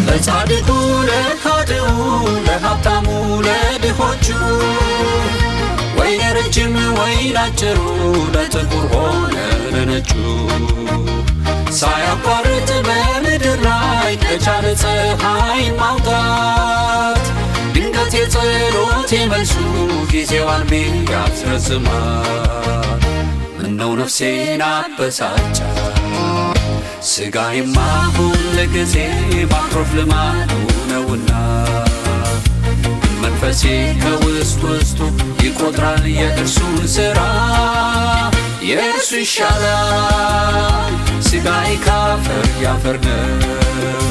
ለጻድቁ ለኃጥኡ ለሀብታሙ ለድሆቹ ወይ ለረጅም ወይ ላጭሩ ለጥቁር ሆነ ለነጩ ሳያቋርጥ በምድር ላይ ከቻለ ፀሐይ ማውጣት ድንገት የጸሎት የመልሱ ጊዜዋን ቢያስረዝማት ምነው ነፍሴን አበሳጫት? ሥጋዬማ ሁልጊዜ ማኩረፍ ልማዱ ነውና መንፈሴ ከውስጥ ውስጡ ይቆጥራል የእርሱን ሥራ። የእርሱ ይሻላል ሥጋዬ ካፈር ያፈር ነው፣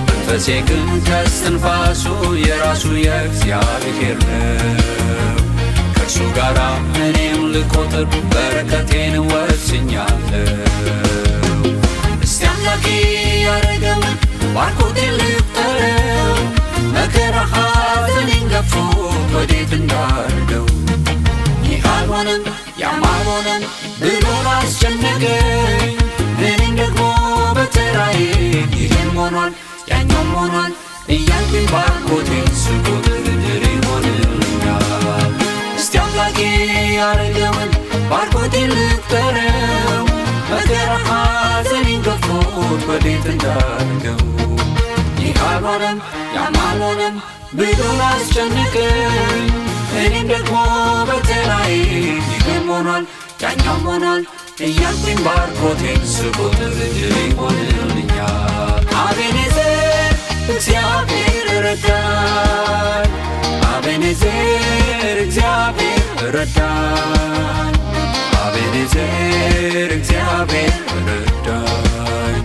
መንፈሴ ግን ከስትንፋሱ የራሱ የእግዚአብሔር ነው። ከእርሱ ጋር እኔም ልቆጥር በረከቴን ወስኛለሁ። እስቲ አምላኬ ያረገውን ባርኮቴን ልቁጠረው። መከራ ሐዘኔን ገፉት ወዴት እንዳረገው። ይህ አልሆነም ያም አልሆነም ብሎ ላስጨነቀኝ እኔም ደግሞ በተራዬ ይህም ሆኗል ያኛም ሆኗል እያልኩኝ ባርኮቴን ስቆጥር ድል ይሆንልኛል። እስቲ አምላኬ ያረገውን ባርኮቴን ልቁጠረው። መከራ ሐዘኔን ገፉት ወዴት እንዳረገው። ይህ አልሆነም ያም አልሆነም ብሎ ላስጨነቀኝ እኔም ደግሞ በተራዬ ይህም ሆኗል ያኛም ሆኗል እያልኩኝ ባርኮቴን ስቆጥር ድል ይሆንልኛል። አቤኔዘር እግዚአብሔር ረዳኝ፣ አቤኔዘር እግዚአብሔር ረዳኝ፣ አቤኔዘር እግዚአብሔር ረዳኝ።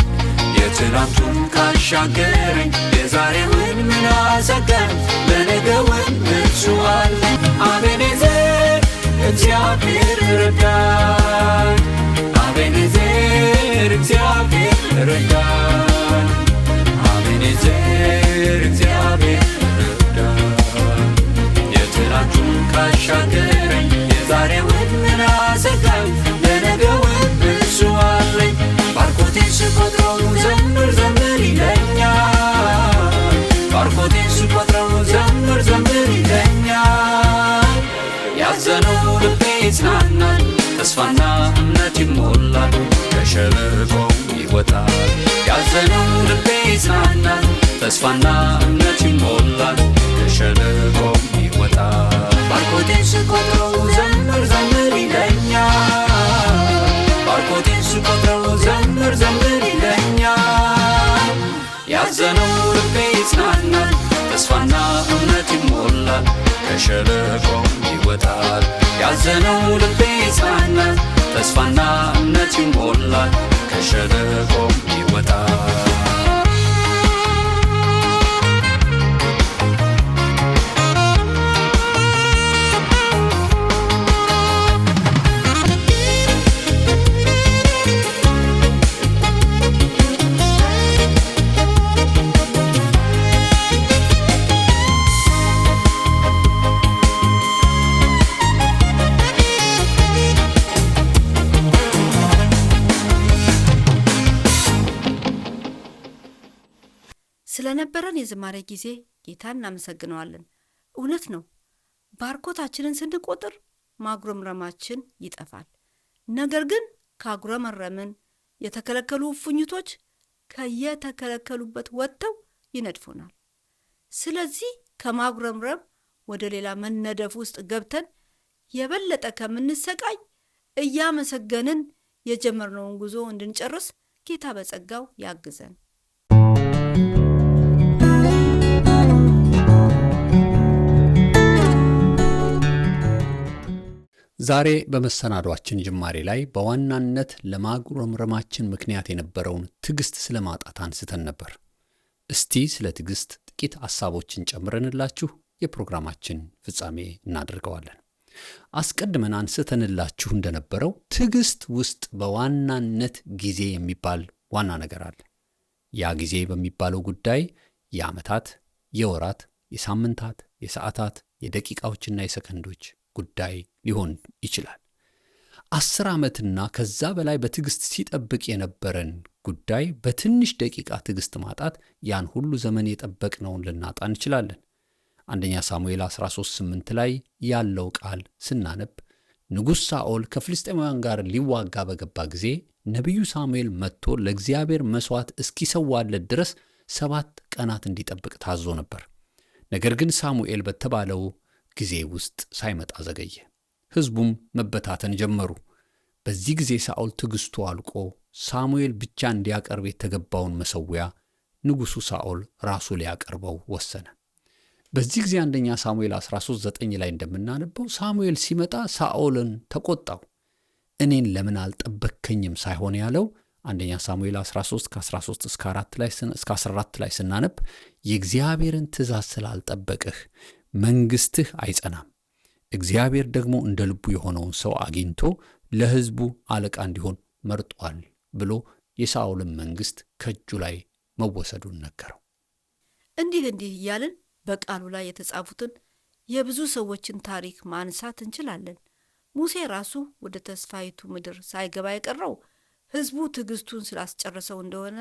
የትናንቱን ካሻገረኝ የዛሬውን ምን አሰጋኝ? ለነገውም እርሱ አለኝ። አቤኔዘር እግዚአብሔር ረዳኝ፣ አቤኔዘር እግዚአብሔር ረዳኝ፣ አቤኔዘር እግዚአብሔር ረዳኝ። የትናንቱን ካሻገረኝ የዛሬውን ምን አሰጋኝ? ለነገውም እርሱ አለኝ። ባርኮቴን ስቆጥረው ዘምር ዘምር ይለኛል፣ ባርኮቴን ስቆጥረው ዘምር ዘምር ይለኛል። ያዘነው ልቤ ይጽናናል፣ ተስፋና እምነት ይሞላል፣ ከሸለቆው ይወጣል። ያዘነው ልቤ ይጽናናል፣ ተስፋና እምነት ይሞላል፣ ከሸለቆው ይወጣል። ባርኮቴን ስቆጥረው ዘምር ዘምር ይለኛል፣ ባርኮቴን ስቆጥረው ዘምር ዘምር ይለኛል። ያዘነው ልቤ ይጽናናል፣ ተስፋና እምነት ይሞላል፣ ከሸለቆም ይወጣል። ያዘነው ልቤ ይጽናናል፣ ተስፋና እምነት ይሞላል፣ ከሸለቆም ይወጣል። ስለነበረን የዝማሬ ጊዜ ጌታን እናመሰግነዋለን። እውነት ነው፣ ባርኮታችንን ስንቆጥር ማጉረምረማችን ይጠፋል። ነገር ግን ካጉረመረምን የተከለከሉ እፉኝቶች ከየተከለከሉበት ወጥተው ይነድፉናል። ስለዚህ ከማጉረምረም ወደ ሌላ መነደፍ ውስጥ ገብተን የበለጠ ከምንሰቃይ እያመሰገንን የጀመርነውን ጉዞ እንድንጨርስ ጌታ በጸጋው ያግዘን። ዛሬ በመሰናዷችን ጅማሬ ላይ በዋናነት ለማጉረምረማችን ምክንያት የነበረውን ትዕግስት ስለማጣት አንስተን ነበር። እስቲ ስለ ትዕግስት ጥቂት ሐሳቦችን ጨምረንላችሁ የፕሮግራማችን ፍጻሜ እናደርገዋለን። አስቀድመን አንስተንላችሁ እንደነበረው ትዕግስት ውስጥ በዋናነት ጊዜ የሚባል ዋና ነገር አለ። ያ ጊዜ በሚባለው ጉዳይ የዓመታት፣ የወራት፣ የሳምንታት፣ የሰዓታት፣ የደቂቃዎችና የሰከንዶች ጉዳይ ሊሆን ይችላል። 10 ዓመትና ከዛ በላይ በትዕግስት ሲጠብቅ የነበረን ጉዳይ በትንሽ ደቂቃ ትዕግስት ማጣት ያን ሁሉ ዘመን የጠበቅነውን ልናጣ እንችላለን። አንደኛ ሳሙኤል 13:8 ላይ ያለው ቃል ስናነብ ንጉሥ ሳኦል ከፍልስጤማውያን ጋር ሊዋጋ በገባ ጊዜ ነቢዩ ሳሙኤል መጥቶ ለእግዚአብሔር መሥዋዕት እስኪሰዋለት ድረስ 7 ቀናት እንዲጠብቅ ታዞ ነበር። ነገር ግን ሳሙኤል በተባለው ጊዜ ውስጥ ሳይመጣ ዘገየ። ሕዝቡም መበታተን ጀመሩ። በዚህ ጊዜ ሳኦል ትዕግስቱ አልቆ ሳሙኤል ብቻ እንዲያቀርብ የተገባውን መሠዊያ ንጉሡ ሳኦል ራሱ ሊያቀርበው ወሰነ። በዚህ ጊዜ አንደኛ ሳሙኤል 13:9 ላይ እንደምናነበው ሳሙኤል ሲመጣ ሳኦልን ተቆጣው። እኔን ለምን አልጠበከኝም ሳይሆን ያለው አንደኛ ሳሙኤል 13:13 እስከ 14 ላይ ስናነብ የእግዚአብሔርን ትእዛዝ ስላልጠበቅህ መንግሥትህ አይጸናም፣ እግዚአብሔር ደግሞ እንደ ልቡ የሆነውን ሰው አግኝቶ ለሕዝቡ አለቃ እንዲሆን መርጧል ብሎ የሳኦልን መንግሥት ከእጁ ላይ መወሰዱን ነገረው። እንዲህ እያልን በቃሉ ላይ የተጻፉትን የብዙ ሰዎችን ታሪክ ማንሳት እንችላለን። ሙሴ ራሱ ወደ ተስፋይቱ ምድር ሳይገባ የቀረው ሕዝቡ ትዕግስቱን ስላስጨረሰው እንደሆነ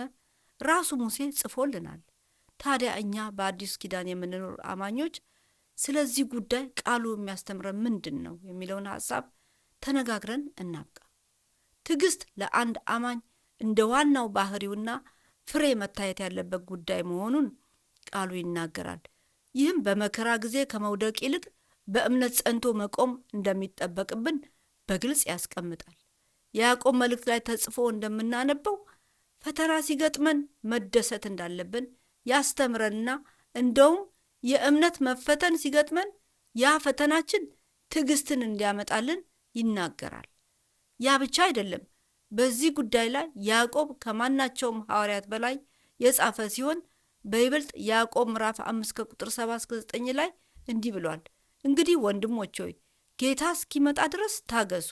ራሱ ሙሴ ጽፎልናል። ታዲያ እኛ በአዲስ ኪዳን የምንኖር አማኞች ስለዚህ ጉዳይ ቃሉ የሚያስተምረን ምንድን ነው የሚለውን ሐሳብ ተነጋግረን እናብቃ። ትዕግስት ለአንድ አማኝ እንደ ዋናው ባህሪውና ፍሬ መታየት ያለበት ጉዳይ መሆኑን ቃሉ ይናገራል። ይህም በመከራ ጊዜ ከመውደቅ ይልቅ በእምነት ጸንቶ መቆም እንደሚጠበቅብን በግልጽ ያስቀምጣል። የያዕቆብ መልእክት ላይ ተጽፎ እንደምናነበው ፈተና ሲገጥመን መደሰት እንዳለብን ያስተምረንና እንደውም የእምነት መፈተን ሲገጥመን ያ ፈተናችን ትዕግስትን እንዲያመጣልን ይናገራል። ያ ብቻ አይደለም። በዚህ ጉዳይ ላይ ያዕቆብ ከማናቸውም ሐዋርያት በላይ የጻፈ ሲሆን በይበልጥ ያዕቆብ ምዕራፍ 5:7-9 ላይ እንዲህ ብሏል። እንግዲህ ወንድሞች ሆይ ጌታ እስኪመጣ ድረስ ታገሱ።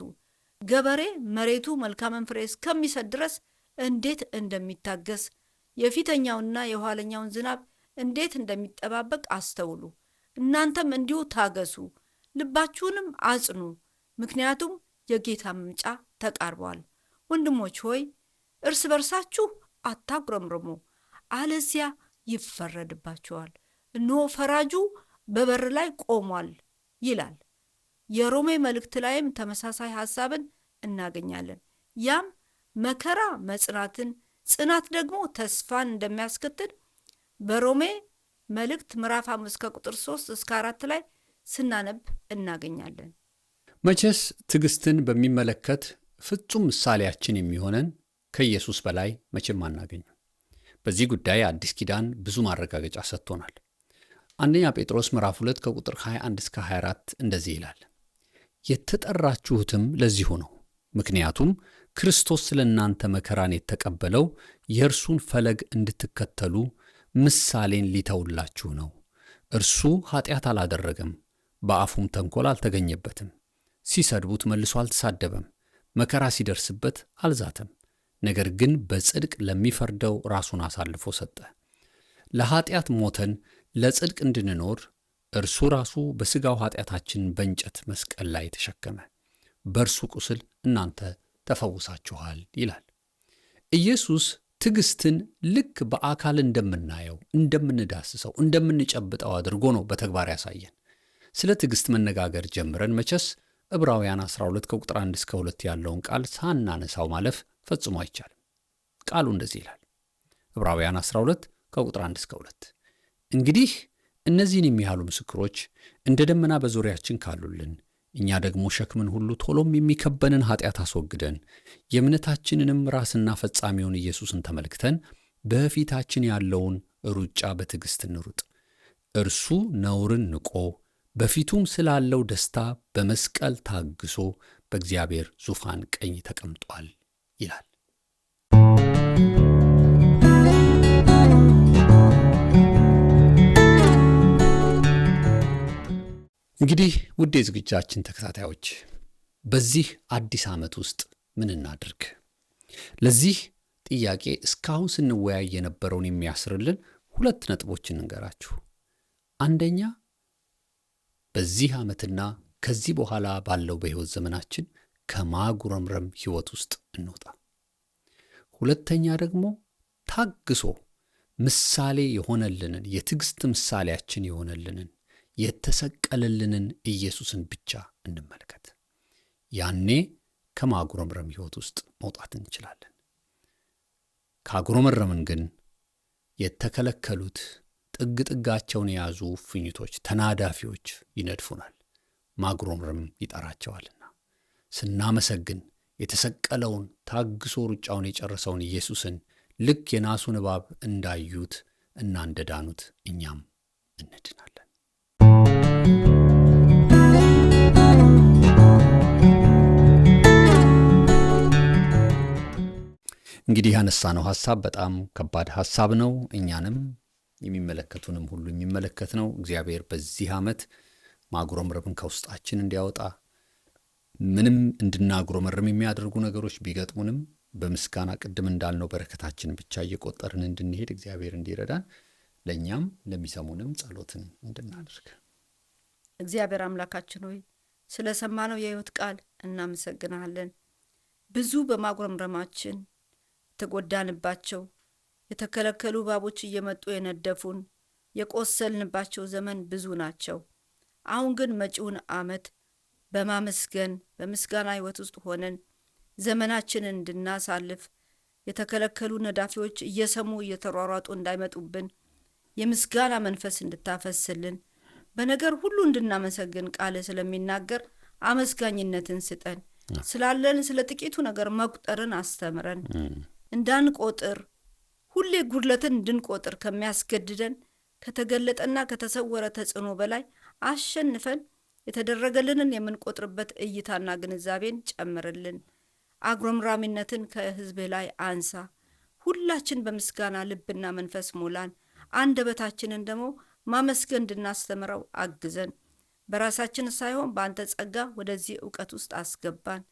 ገበሬ መሬቱ መልካም ፍሬ እስከሚሰጥ ድረስ እንዴት እንደሚታገስ የፊተኛውንና የኋለኛውን ዝናብ እንዴት እንደሚጠባበቅ አስተውሉ። እናንተም እንዲሁ ታገሱ፣ ልባችሁንም አጽኑ፣ ምክንያቱም የጌታ መምጫ ተቃርቧል። ወንድሞች ሆይ እርስ በርሳችሁ አታጉረምርሙ፣ አለዚያ ይፈረድባችኋል። እነሆ ፈራጁ በበር ላይ ቆሟል ይላል። የሮሜ መልእክት ላይም ተመሳሳይ ሐሳብን እናገኛለን። ያም መከራ መጽናትን፣ ጽናት ደግሞ ተስፋን እንደሚያስከትል በሮሜ መልእክት ምዕራፍ 5:3-4 ላይ ስናነብ እናገኛለን። መቼስ ትዕግስትን በሚመለከት ፍጹም ምሳሌያችን የሚሆነን ከኢየሱስ በላይ መቼም አናገኝም። በዚህ ጉዳይ አዲስ ኪዳን ብዙ ማረጋገጫ ሰጥቶናል። አንደኛ ጴጥሮስ ምዕራፍ 2 ከቁጥር 21 እስከ 24 እንደዚህ ይላል፣ የተጠራችሁትም ለዚሁ ነው። ምክንያቱም ክርስቶስ ስለ እናንተ መከራን የተቀበለው የእርሱን ፈለግ እንድትከተሉ ምሳሌን ሊተውላችሁ ነው። እርሱ ኃጢአት አላደረገም፣ በአፉም ተንኮል አልተገኘበትም። ሲሰድቡት መልሶ አልተሳደበም፣ መከራ ሲደርስበት አልዛተም። ነገር ግን በጽድቅ ለሚፈርደው ራሱን አሳልፎ ሰጠ። ለኃጢአት ሞተን ለጽድቅ እንድንኖር እርሱ ራሱ በሥጋው ኃጢአታችንን በእንጨት መስቀል ላይ ተሸከመ። በእርሱ ቁስል እናንተ ተፈውሳችኋል ይላል። ኢየሱስ ትዕግስትን ልክ በአካል እንደምናየው፣ እንደምንዳስሰው፣ እንደምንጨብጠው አድርጎ ነው በተግባር ያሳየን። ስለ ትዕግስት መነጋገር ጀምረን መቼስ ዕብራውያን 12 ከቁጥር 1 እስከ 2 ያለውን ቃል ሳናነሳው ማለፍ ፈጽሞ አይቻልም። ቃሉ እንደዚህ ይላል። ዕብራውያን 12 ከቁጥር 1 እስከ 2 እንግዲህ እነዚህን የሚያህሉ ምስክሮች እንደ ደመና በዙሪያችን ካሉልን፣ እኛ ደግሞ ሸክምን ሁሉ ቶሎም የሚከበንን ኃጢአት አስወግደን የእምነታችንንም ራስና ፈጻሚውን ኢየሱስን ተመልክተን በፊታችን ያለውን ሩጫ በትዕግስት እንሩጥ። እርሱ ነውርን ንቆ በፊቱም ስላለው ደስታ በመስቀል ታግሶ በእግዚአብሔር ዙፋን ቀኝ ተቀምጧል ይላል። እንግዲህ ውድ የዝግጅታችን ተከታታዮች በዚህ አዲስ ዓመት ውስጥ ምን እናድርግ? ለዚህ ጥያቄ እስካሁን ስንወያይ የነበረውን የሚያስርልን 2 ነጥቦችን እንገራችሁ። አንደኛ፣ በዚህ ዓመትና ከዚህ በኋላ ባለው በሕይወት ዘመናችን ከማጉረምረም ሕይወት ውስጥ እንውጣ። ሁለተኛ ደግሞ ታግሶ ምሳሌ የሆነልንን የትዕግስት ምሳሌያችን የሆነልንን የተሰቀለልንን ኢየሱስን ብቻ እንመልከት። ያኔ ከማጉረምረም ሕይወት ውስጥ መውጣት እንችላለን። ካጉረመረምን ግን የተከለከሉት ጥግ ጥጋቸውን የያዙ ፍኝቶች፣ ተናዳፊዎች ይነድፉናል። ማጉረምረም ይጠራቸዋልና ስናመሰግን የተሰቀለውን ታግሶ ሩጫውን የጨረሰውን ኢየሱስን ልክ የናሱን እባብ እንዳዩት እና እንደዳኑት እኛም እንድናለን። እንግዲህ ያነሳነው ሐሳብ በጣም ከባድ ሐሳብ ነው። እኛንም የሚመለከቱንም ሁሉ የሚመለከት ነው። እግዚአብሔር በዚህ ዓመት ማጉረምረምን ከውስጣችን እንዲያወጣ፣ ምንም እንድናጉረመርም የሚያደርጉ ነገሮች ቢገጥሙንም በምስጋና ቅድም እንዳልነው በረከታችን ብቻ እየቆጠርን እንድንሄድ እግዚአብሔር እንዲረዳን ለእኛም ለሚሰሙንም ጸሎትን እንድናደርግ። እግዚአብሔር አምላካችን ሆይ ስለ ሰማነው የሕይወት ቃል እናመሰግናለን። ብዙ በማጉረምረማችን የተጎዳንባቸው የተከለከሉ እባቦች እየመጡ የነደፉን የቆሰልንባቸው ዘመን ብዙ ናቸው። አሁን ግን መጪውን ዓመት በማመስገን በምስጋና ሕይወት ውስጥ ሆነን ዘመናችንን እንድናሳልፍ የተከለከሉ ነዳፊዎች እየሰሙ እየተሯሯጡ እንዳይመጡብን የምስጋና መንፈስ እንድታፈስልን በነገር ሁሉ እንድናመሰግን ቃል ስለሚናገር አመስጋኝነትን ስጠን። ስላለን ስለ ጥቂቱ ነገር መቁጠርን አስተምረን። እንዳንቆጥር ሁሌ ጉድለትን እንድንቆጥር ከሚያስገድደን ከተገለጠና ከተሰወረ ተጽዕኖ በላይ አሸንፈን የተደረገልንን የምንቆጥርበት እይታና ግንዛቤን ጨምርልን። አጉረምራሚነትን ከሕዝብ ላይ አንሳ። ሁላችን በምስጋና ልብና መንፈስ ሞላን። አንደበታችንን ደግሞ ማመስገን እንድናስተምረው አግዘን። በራሳችን ሳይሆን በአንተ ጸጋ ወደዚህ ዕውቀት ውስጥ አስገባን።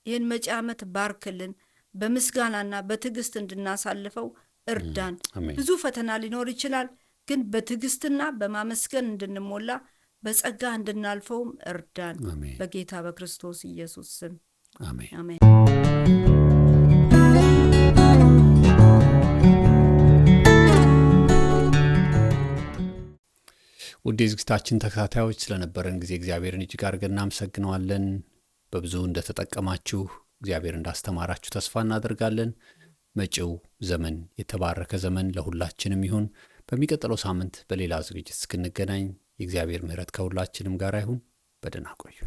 ይህን መጪ ዓመት ባርክልን። በምስጋናና በትዕግስት እንድናሳልፈው እርዳን። ብዙ ፈተና ሊኖር ይችላል፣ ግን በትዕግስትና በማመስገን እንድንሞላ በጸጋ እንድናልፈውም እርዳን። በጌታ በክርስቶስ ኢየሱስ ስም አሜን። ውድ የዝግጅታችን ተከታታዮች ስለነበረን ጊዜ እግዚአብሔርን እጅግ አድርገን እናመሰግነዋለን። በብዙ እንደተጠቀማችሁ እግዚአብሔር እንዳስተማራችሁ ተስፋ እናደርጋለን። መጪው ዘመን የተባረከ ዘመን ለሁላችንም ይሁን። በሚቀጥለው ሳምንት በሌላ ዝግጅት እስክንገናኝ የእግዚአብሔር ምሕረት ከሁላችንም ጋር ይሁን። በደህና ቆዩ።